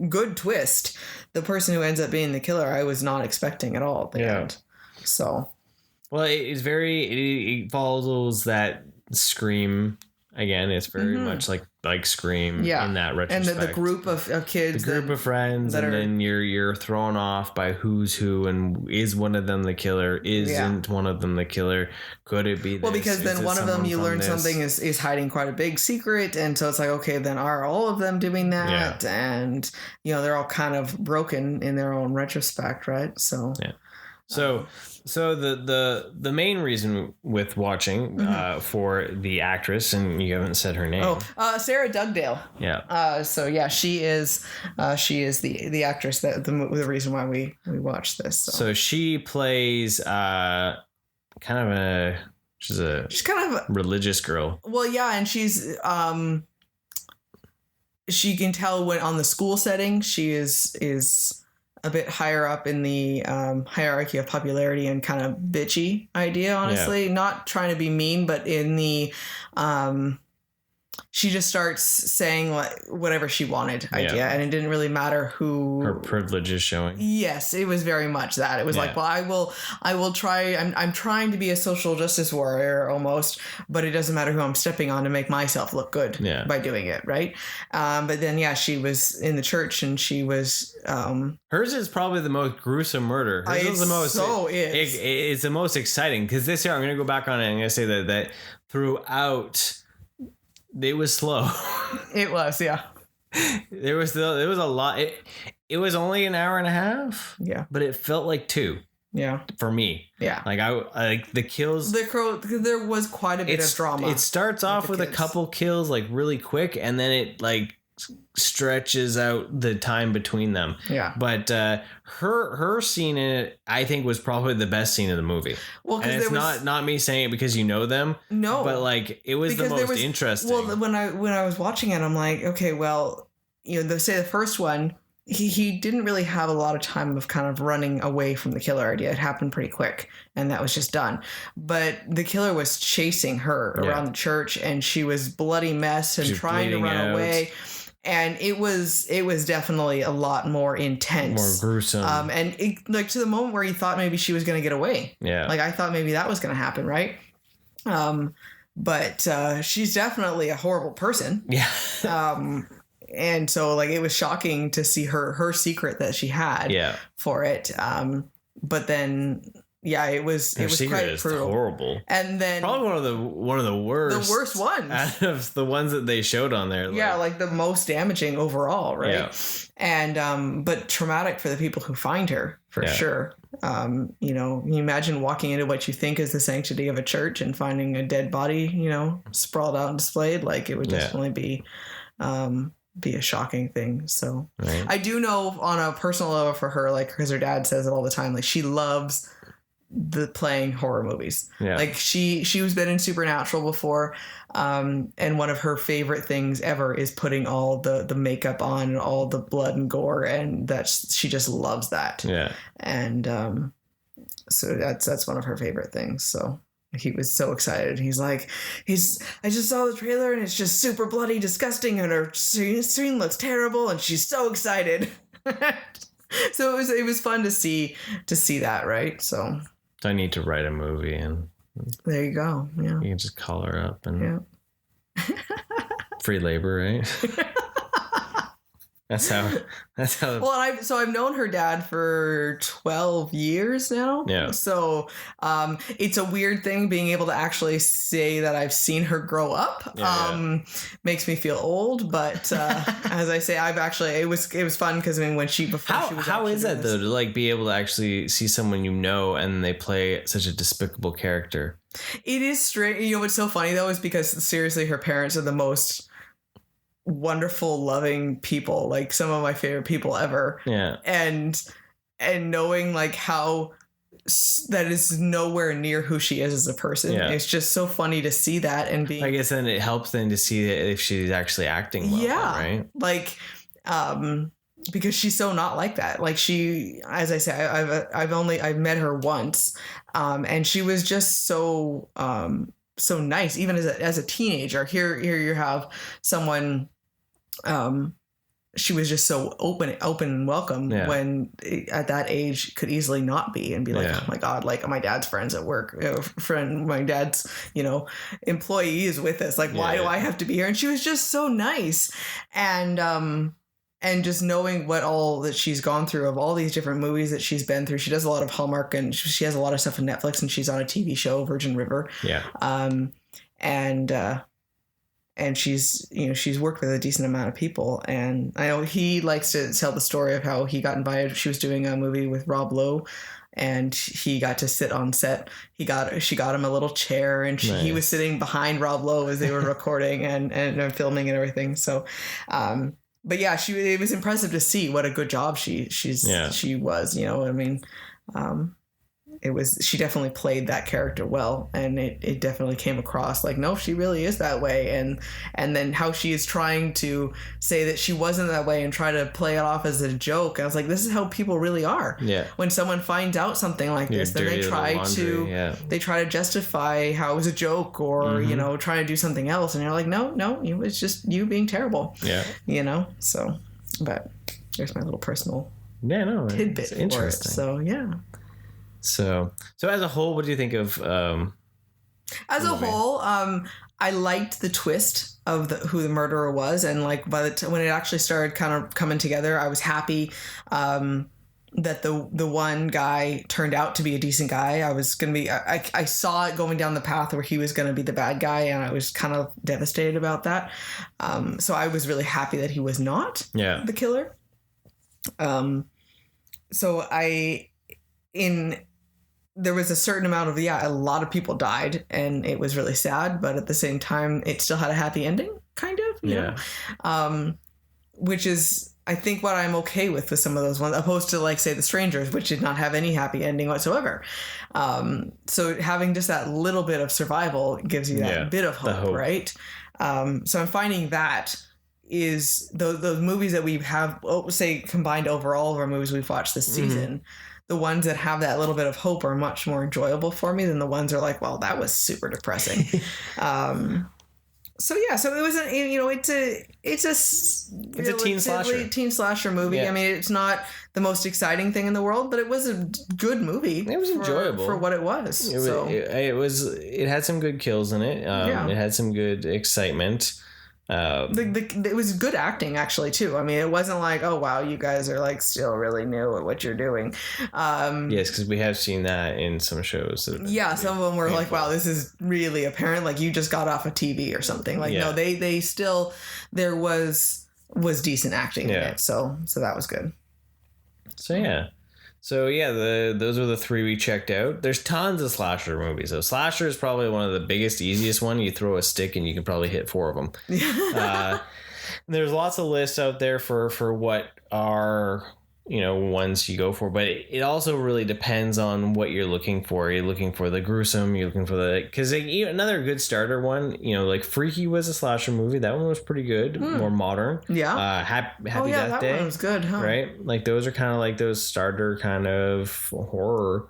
good twist. The person who ends up being the killer, I was not expecting at all at the end. So, well, it follows that Scream. Again, it's very much like Scream in that retrospect. And the group of kids. The group of friends, and then you're thrown off by who's who, and is one of them the killer? Isn't one of them the killer? Could it be this? Well, because then one of them you learn something is hiding quite a big secret, and so it's like, okay, then are all of them doing that? Yeah. And, they're all kind of broken in their own retrospect, right? So... Yeah. So the main reason with watching for the actress, and you haven't said her name. Sarah Dugdale. Yeah. She is the actress that the reason why we watched this. So she plays she's kind of a religious girl. Well, yeah, and she's she can tell when on the school setting she is a bit higher up in the hierarchy of popularity and kind of bitchy idea, honestly. Not trying to be mean, but in the... she just starts saying whatever she wanted idea, and it didn't really matter who her privilege is showing. Yes, it was very much that. It was like, well, I will try. I'm trying to be a social justice warrior almost, but it doesn't matter who I'm stepping on to make myself look good by doing it, right? But then, she was in the church, and she was. Hers is probably the most gruesome murder. Hers is the most. It's the most exciting because this year I'm going to go back on it. I'm going to say that throughout. It was slow. It was, yeah. There was a lot. It was only an hour and a half. Yeah, but it felt like 2. Yeah, for me. Yeah, like I like the kills. There was quite a bit of drama. It starts off with a couple kills, like really quick, and then it like stretches out the time between them. Yeah, but her scene in it, I think, was probably the best scene of the movie. Well, and it's not me saying it because you know them. No, but like it was the most interesting. Well, when I was watching it, I'm like, okay, well, say the first one. He didn't really have a lot of time of kind of running away from the killer idea. It happened pretty quick, and that was just done. But the killer was chasing her around the church, and she was bloody mess and trying to run away. And it was definitely a lot more intense, more gruesome, and like to the moment where you thought maybe she was going to get away. Yeah, like I thought maybe that was going to happen, right? But she's definitely a horrible person. Yeah. And so, like, it was shocking to see her secret that she had for it. But then, it was quite brutal. Horrible. And then probably one of the worst ones out of the ones that they showed on there. Like the most damaging overall, right? Yeah. And but traumatic for the people who find her for sure. You imagine walking into what you think is the sanctity of a church and finding a dead body, sprawled out and displayed. Like it would definitely be a shocking thing. So I do know on a personal level for her, like, because her dad says it all the time, like she loves playing horror movies. Yeah. Like she was been in Supernatural before. And one of her favorite things ever is putting all the makeup on and all the blood and gore, and she just loves that. Yeah. And so that's one of her favorite things. So he was so excited. He's like, I just saw the trailer and it's just super bloody, disgusting, and her scene looks terrible, and she's so excited. So it was fun to see that, right? So I need to write a movie, and there you go. Yeah, you can just call her up and free labor, right? That's how. Well, I've known her dad for 12 years now. Yeah. So it's a weird thing being able to actually say that I've seen her grow up. Makes me feel old, but as I say, it was fun because when she was how is that though, to like be able to actually see someone and they play such a despicable character? It is strange. What's so funny though is because seriously, her parents are the most wonderful, loving people, like some of my favorite people ever. Yeah. And knowing like how that is nowhere near who she is as a person. Yeah. It's just so funny to see that, and being, I guess then it helps then to see if she's actually acting well. Yeah. Right. Like, because she's so not like that. Like she, as I say, I've met her once, and she was just so nice, even as a teenager. Here you have someone, she was just so open and welcome when at that age could easily not be, and be like, oh my God, like my dad's friends at work, my dad's, employee is with us. Like, why do I have to be here? And she was just so nice. And just knowing what all that she's gone through of all these different movies that she's been through. She does a lot of Hallmark, and she has a lot of stuff on Netflix, and she's on a TV show, Virgin River. Yeah. And she's worked with a decent amount of people. And I know he likes to tell the story of how he got invited. She was doing a movie with Rob Lowe, and he got to sit on set. She got him a little chair, and he was sitting behind Rob Lowe as they were recording and filming and everything. So, but yeah, it was impressive to see what a good job she was, I mean, she definitely played that character well, and it definitely came across like, no, she really is that way. And then how she is trying to say that she wasn't that way and try to play it off as a joke. I was like, this is how people really are. Yeah. When someone finds out something like this, then they try to justify how it was a joke, or, you know, try to do something else. And you're like, no, it's just you being terrible. Yeah. You know? So, but there's my little personal tidbit for interesting. it. So, yeah. So as a whole, what do you think of as a whole, I liked the twist of who the murderer was, and like by the time when it actually started kind of coming together, I was happy that the one guy turned out to be a decent guy. I was gonna be I saw it going down the path where he was gonna be the bad guy, and I was kind of devastated about that. So I was really happy that he was not the killer. So there was a certain amount of, a lot of people died, and it was really sad, but at the same time, it still had a happy ending, kind of, you know? Which is, I think, what I'm okay with some of those ones, opposed to, like, say, The Strangers, which did not have any happy ending whatsoever. So having just that little bit of survival gives you that bit of hope, right? So I'm finding that is those movies that we have, say, combined overall of our movies we've watched this season, the ones that have that little bit of hope are much more enjoyable for me than the ones that are like, well, that was super depressing. So it was it's a teen slasher movie. I mean, it's not the most exciting thing in the world, but it was a good movie. It was enjoyable for what it was. It had some good kills in it. It had some good excitement. It was good acting, actually, too. I mean, it wasn't like, oh wow, you guys are like still really new at what you're doing. Yes, because we have seen that in some shows. Some of them were like, wow, this is really apparent, like you just got off a TV or something. Like, no, they still, there was decent acting in it, so that was good. Those are the three we checked out. There's tons of slasher movies. So slasher is probably one of the biggest, easiest one. You throw a stick and you can probably hit 4 of them. There's lots of lists out there for what are, ones you go for, but it also really depends on what you're looking for. You're looking for the gruesome, you're looking for because another good starter one, like Freaky was a slasher movie. That one was pretty good, more modern. Happy Death Day, that one was good, huh? Right? Like those are kind of like those starter kind of horror.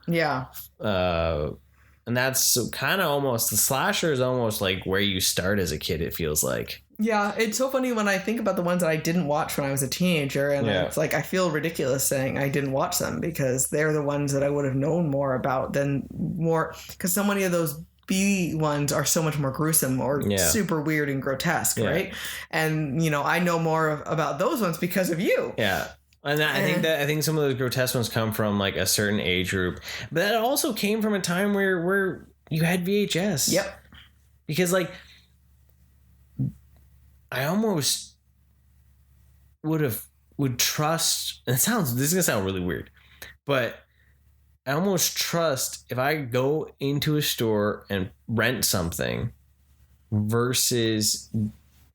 And that's kind of almost, the slasher is almost like where you start as a kid, it feels like. Yeah, it's so funny when I think about the ones that I didn't watch when I was a teenager, and it's like I feel ridiculous saying I didn't watch them, because they're the ones that I would have known more about because so many of those B ones are so much more gruesome or super weird and grotesque, right? And, I know more about those ones because of you. Yeah. And I think some of those grotesque ones come from like a certain age group, but that also came from a time where you had VHS. Yep. Because like I almost would trust, and this is gonna sound really weird, but I almost trust if I go into a store and rent something versus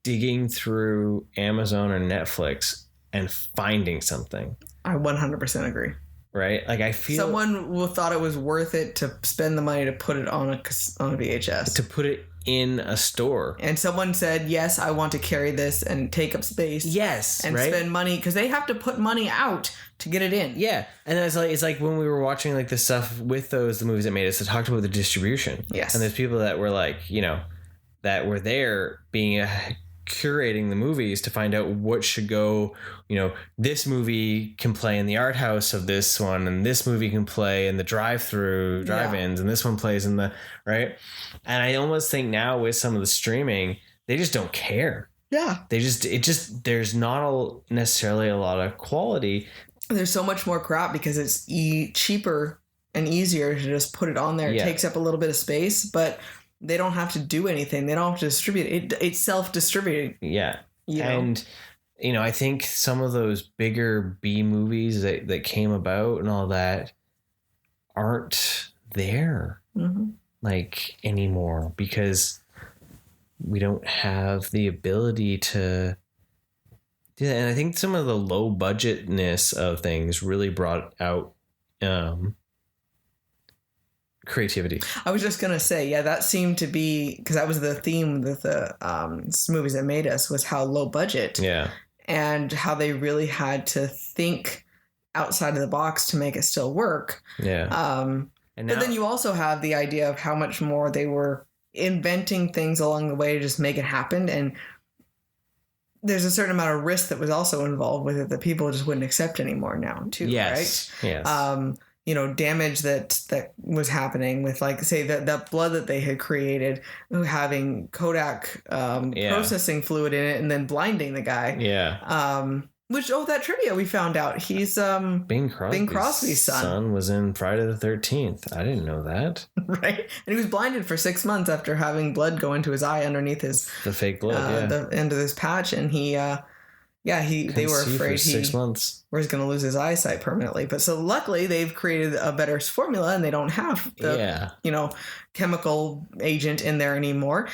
digging through Amazon or Netflix and finding something. I 100% agree. Right? Like I feel someone thought it was worth it to spend the money to put it on a VHS. To put it in a store. And someone said, yes, I want to carry this and take up space. Yes. And spend money, because they have to put money out to get it in. Yeah. And it's like when we were watching like the stuff with the movies that made us, that talked about the distribution. Yes. And there's people that were like, that were there being curating the movies to find out what should go, this movie can play in the art house of this one, and this movie can play in the drive-ins, and this one plays in the right. And I almost think now with some of the streaming, they just don't care. Yeah. There's not necessarily a lot of quality. There's so much more crap because it's cheaper and easier to just put it on there. It takes up a little bit of space, but they don't have to do anything. They don't have to distribute it. It's self-distributing. Yeah. And, I think some of those bigger B movies that came about and all that aren't there like anymore, because we don't have the ability to do that. And I think some of the low budgetness of things really brought out creativity. I was just gonna say, yeah, that seemed to be because that was the theme with the movies that made us was how low budget, Yeah. and how they really had to think outside of the box to make it still work. Yeah. And But then you also have the idea of how much more they were inventing things along the way to just make it happen, and there's a certain amount of risk that was also involved with it that people just wouldn't accept anymore now too. Yes. Right? Yes. You know, damage that was happening with, like, say that blood that they had created, having Kodak processing fluid in it and then blinding the guy. Yeah. Which, that trivia we found out, he's Bing Crosby's son was in Friday the 13th. I didn't know that. Right, and he was blinded for 6 months after having blood go into his eye underneath the fake blood, the end of this patch, and they were afraid 6 months was going to lose his eyesight permanently. But so luckily they've created a better formula, and they don't have the chemical agent in there anymore.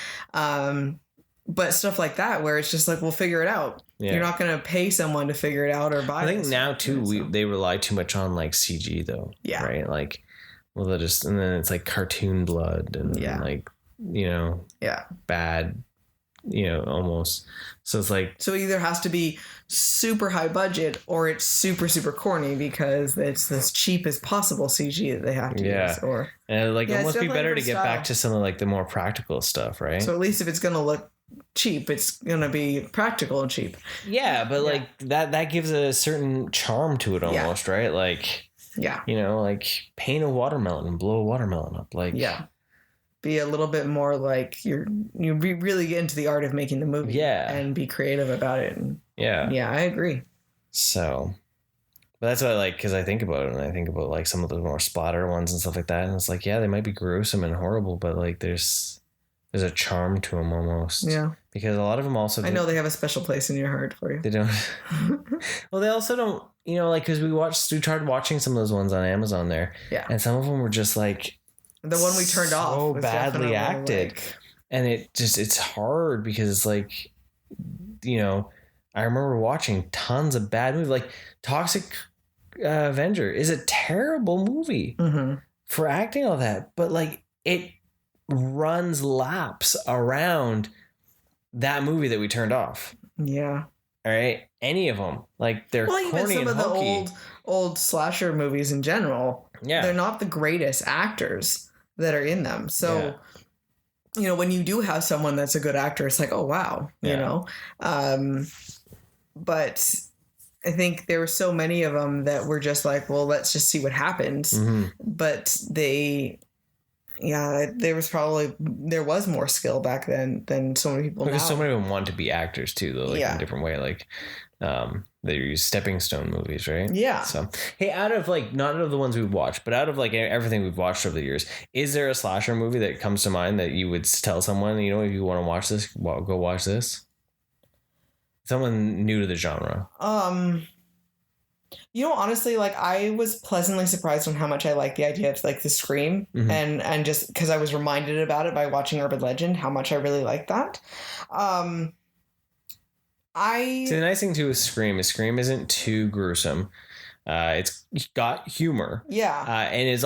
But stuff like that, where it's just like, we'll figure it out. Yeah. You're not going to pay someone to figure it out or buy it. I think now too, they rely too much on like CG though. Yeah. Right. Like, well, and then it's like cartoon blood and like, bad, almost. So it's like, so it either has to be super high budget or it's super, super corny because it's as cheap as possible CG that they have to use. Or and like, it must be better to get back to some of like the more practical stuff. Right. So at least if it's going to look cheap, it's gonna be practical and cheap. But like that gives a certain charm to it almost, right? Like, like paint a watermelon and blow a watermelon up, like be a little bit more like you really get into the art of making the movie, and be creative about it. And I agree. So, but that's what I like, because I think about it, and I think about like some of the more splatter ones and stuff like that, and it's like, they might be gruesome and horrible, but like there's a charm to them almost. Yeah. Because a lot of them also... I know they have a special place in your heart for you. They don't... Well, they also don't... like, because we tried watching some of those ones on Amazon there. Yeah. And some of them were just like... The one we turned off so badly acted. And it's hard because it's like, I remember watching tons of bad movies. Like, Toxic Avenger is a terrible movie for acting all that. But, like, it runs laps around that movie that we turned off. Yeah. All right. Any of them, like, they're corny even some and of hokey. The old slasher movies in general. Yeah. They're not the greatest actors that are in them. So, when you do have someone that's a good actor, it's like, oh wow, but I think there were so many of them that were just like, well, let's just see what happens. But there was more skill back then than so many people. Because now. so many of them want to be actors too, though, like in a different way. Like, they use stepping stone movies, right? Yeah. So, hey, out of like, not out of the ones we've watched, but out of like everything we've watched over the years, is there a slasher movie that comes to mind that you would tell someone, if you want to watch this, go watch this? Someone new to the genre. Honestly, like, I was pleasantly surprised on how much I like the idea of like the Scream, and just because I was reminded about it by watching Urban Legend, how much I really like that. See, the nice thing too with Scream isn't too gruesome. It's got humor. Yeah. And it's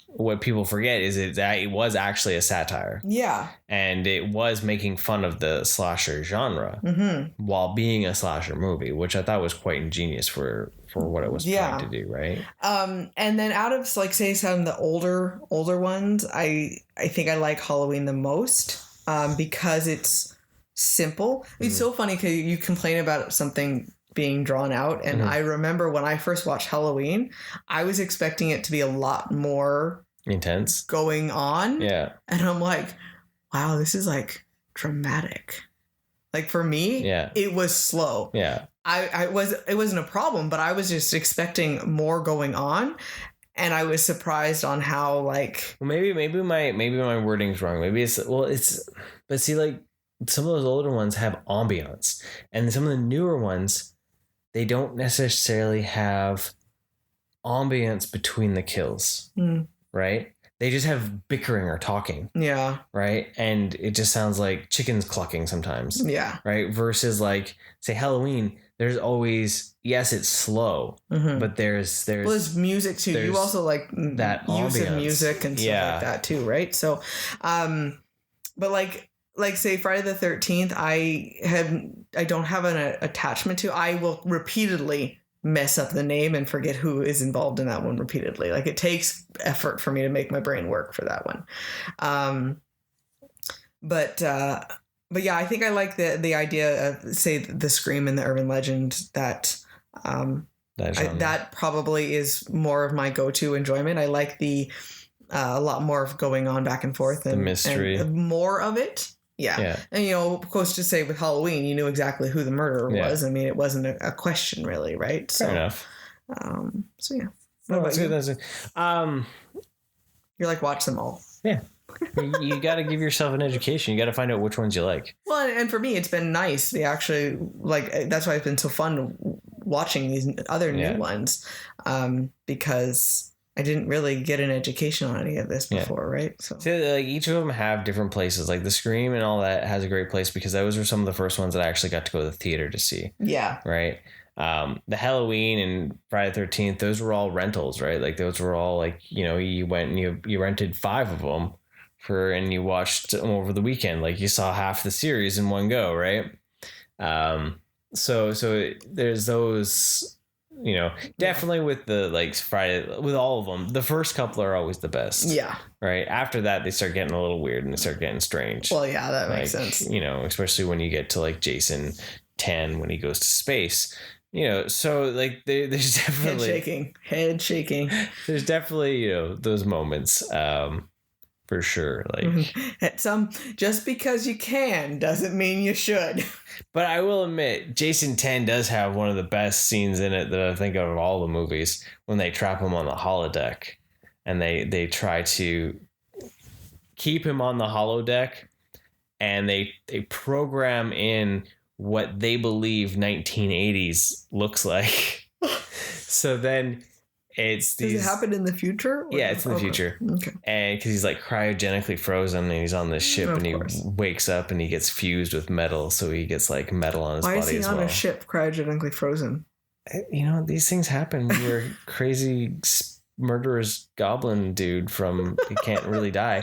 what people forget is that it was actually a satire. Yeah. And it was making fun of the slasher genre while being a slasher movie, which I thought was quite ingenious for what it was trying to do, right? And then out of, like, say some of the older ones, I think I like Halloween the most because it's simple. It's so funny because you complain about something being drawn out, and I remember when I first watched Halloween, I was expecting it to be a lot more intense going on. Yeah. And I'm like, wow, this is like dramatic. Like, for me, it was slow. Yeah. It wasn't a problem, but I was just expecting more going on. And I was surprised on how, like, well, maybe my wording's wrong. Maybe but see, like, some of those older ones have ambiance, and some of the newer ones, they don't necessarily have ambience between the kills, right? they just have bickering or talking. Yeah. Right. And it just sounds like chickens clucking sometimes. Yeah. Right. Versus like, say, Halloween, there's always, yes, it's slow, but there's music too. You also like that use of ambience. Music and stuff like that too, right? So, but like say Friday the 13th, I don't have an attachment to. I will repeatedly mess up the name and forget who is involved in that one repeatedly. Like it takes effort for me to make my brain work for that one. But yeah, I think I like the idea of, say, the Scream and the urban legend that probably is more of my go-to enjoyment. I like the a lot more of going on back and forth and the mystery, and more of it. Yeah. And, of course, to say with Halloween, you knew exactly who the murderer was. I mean, it wasn't a question really, right? Fair enough. So, yeah. What about you? That's it. You're like, watch them all. Yeah. You got to give yourself an education. You got to find out which ones you like. Well, and for me, it's been nice. They actually, like, that's why it's been so fun watching these other new ones, because I didn't really get an education on any of this before, right? So like each of them have different places. Like the Scream and all that has a great place because those were some of the first ones that I actually got to go to the theater to see. Yeah. Right. The Halloween and Friday the 13th, those were all rentals, right? Like those were all like, you went and you rented 5 of them and you watched them over the weekend. Like you saw half the series in one go, right? So there's those. Definitely with the like Friday, with all of them, the first couple are always the best. Yeah. Right. After that, they start getting a little weird and they start getting strange. Well, yeah, that makes sense. Especially when you get to like Jason 10 when he goes to space. So like there's definitely head shaking. There's definitely those moments. For sure. Like just because you can doesn't mean you should. But I will admit, Jason 10 does have one of the best scenes in it that I think of all the movies when they trap him on the holodeck and they try to keep him on the holodeck and they program in what they believe 1980s looks like. So then does it happen in the future? Yeah, it's in the future. Okay. And because he's like cryogenically frozen and he's on this ship and he wakes up and he gets fused with metal. So he gets like metal on his body as well. Why is he on a ship cryogenically frozen? These things happen when you're crazy murderous goblin dude he can't really die.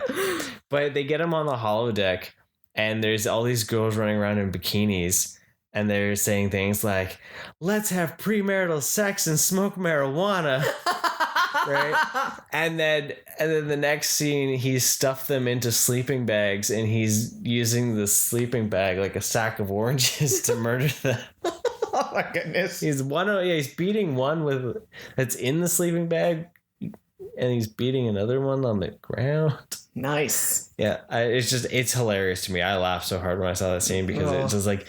But they get him on the holodeck and there's all these girls running around in bikinis. And they're saying things like, let's have premarital sex and smoke marijuana. Right. And then the next scene, he's stuffed them into sleeping bags and he's using the sleeping bag like a sack of oranges to murder them. Oh my goodness. He's beating one that's in the sleeping bag and he's beating another one on the ground. Nice. Yeah. It's hilarious to me. I laughed so hard when I saw that scene because it's just like,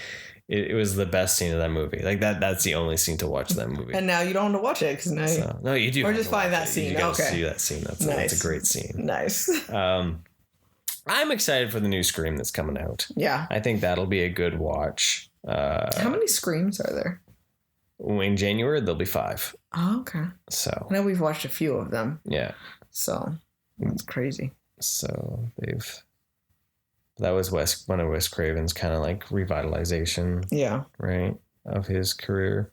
it was the best scene of that movie. Like that's the only scene to watch that movie. And now you don't want to watch it because now no, you do. Or just find that scene. You gotta see that scene. That's a great scene. Nice. I'm excited for the new Scream that's coming out. Yeah, I think that'll be a good watch. How many Screams are there? In January there'll be 5. Oh, okay. So I know we've watched a few of them. Yeah. So that's crazy. So that was one of Wes Craven's kind of like revitalization. Yeah. Right. Of his career.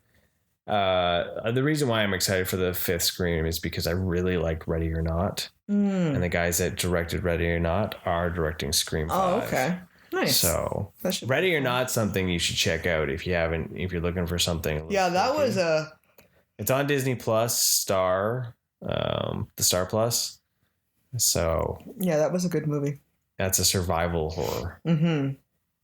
The reason why I'm excited for the 5th Scream is because I really like Ready or Not. And the guys that directed Ready or Not are directing Scream 5. Oh, okay. Nice. So Ready or Not, something you should check out if you're looking for something. Yeah, that was it's on Disney Plus Star, the Star Plus. So yeah, that was a good movie. That's a survival horror. Mm-hmm.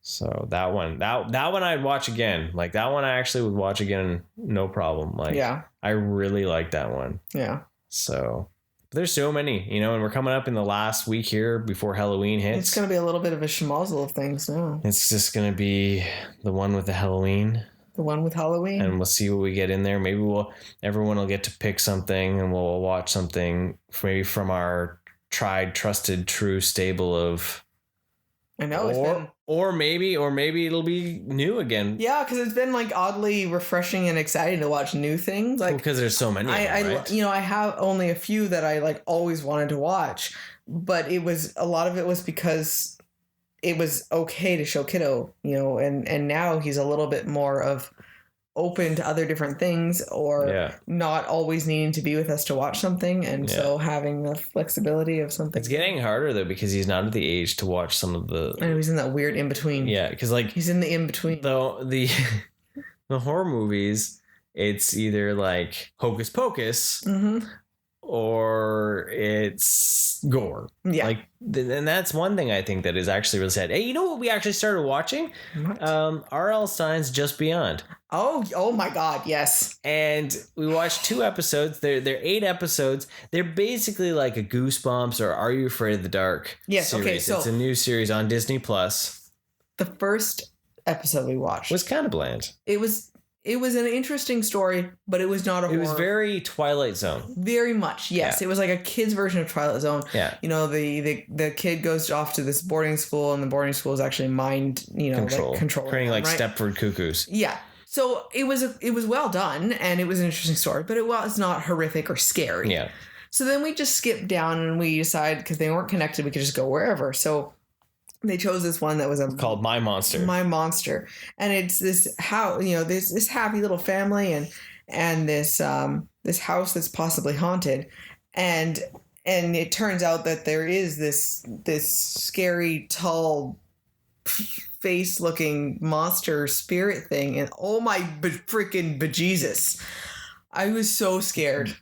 So that one I'd watch again. Like that one I actually would watch again, no problem. Like I really like that one. Yeah. So there's so many, and we're coming up in the last week here before Halloween hits. It's gonna be a little bit of a schmozzle of things now. It's just gonna be the one with the Halloween. The one with Halloween. And we'll see what we get in there. Maybe everyone will get to pick something and we'll watch something maybe from our tried, trusted, true stable of I know. It's been... Or maybe it'll be new again. Yeah, because it's been like oddly refreshing and exciting to watch new things. Like because there's so many. Right? I have only a few that I like always wanted to watch, but a lot of it was because it was okay to show kiddo, and now he's a little bit more of open to other different things, or not always needing to be with us to watch something, and so having the flexibility of something. It's getting harder though because he's not at the age to watch some of the. I know he's in that weird in between. Yeah, because like he's in the in between. Though the horror movies, it's either like Hocus Pocus. Mm-hmm. Or it's gore. Yeah. Like, and that's one thing I think that is actually really sad. Hey, you know what we actually started watching? What? R.L. Stine's Just Beyond. Oh my God, yes. And we watched 2 episodes. They're 8 episodes. They're basically like a Goosebumps or Are You Afraid of the Dark series. Okay, so it's a new series on Disney Plus. The first episode we watched was kind of bland. It was an interesting story, but it was not a horror. It was very Twilight Zone. Very much, yes. Yeah. It was like a kid's version of Twilight Zone. Yeah. The kid goes off to this boarding school, and the boarding school is actually mind, control. Creating like Stepford Cuckoos. Yeah. So it was well done, and it was an interesting story, but it was not horrific or scary. Yeah. So then we just skipped down, and we decided, because they weren't connected, we could just go wherever. So they chose this one that was called My Monster. My Monster, and it's this this happy little family and this house that's possibly haunted, and it turns out that there is this scary tall face looking monster spirit thing, and oh my freaking bejesus, I was so scared.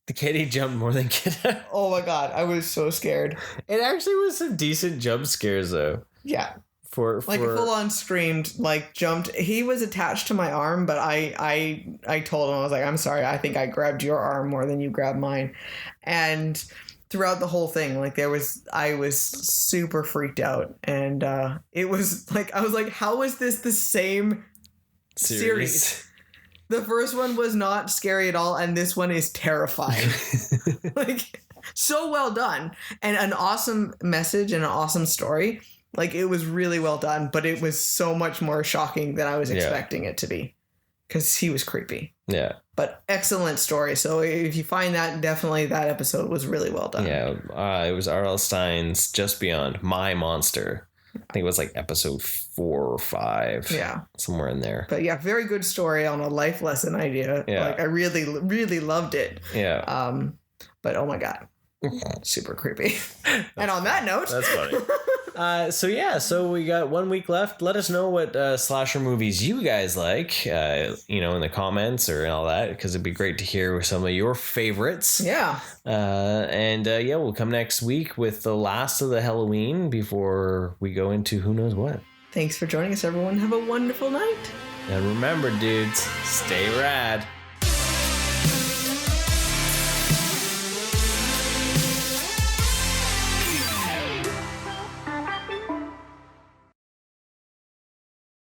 The kitty jumped more than kiddo. Oh my God, I was so scared. It actually was some decent jump scares though. Yeah. For like a full on screamed, like jumped. He was attached to my arm, but I told him, I was like, I'm sorry, I think I grabbed your arm more than you grabbed mine. And throughout the whole thing, like I was super freaked out. And it was like, I was like, how is this the same series? The first one was not scary at all, and this one is terrifying. Like, so well done. And an awesome message and an awesome story. Like, it was really well done, but it was so much more shocking than I was expecting it to be. Because he was creepy. Yeah. But excellent story. So if you find that, definitely that episode was really well done. Yeah. It was R.L. Stine's Just Beyond, My Monster. I think it was like episode 4 or 5. Yeah. Somewhere in there. But yeah, very good story on a life lesson idea. Yeah. Like, I really, really loved it. Yeah. But oh my God. Super creepy. And on that note. That's funny. So we got 1 week left. Let us know what slasher movies you guys like, in the comments or all that, because it'd be great to hear some of your favorites. Yeah. We'll come next week with the last of the Halloween before we go into who knows what. Thanks for joining us, everyone. Have a wonderful night. And remember, dudes, stay rad.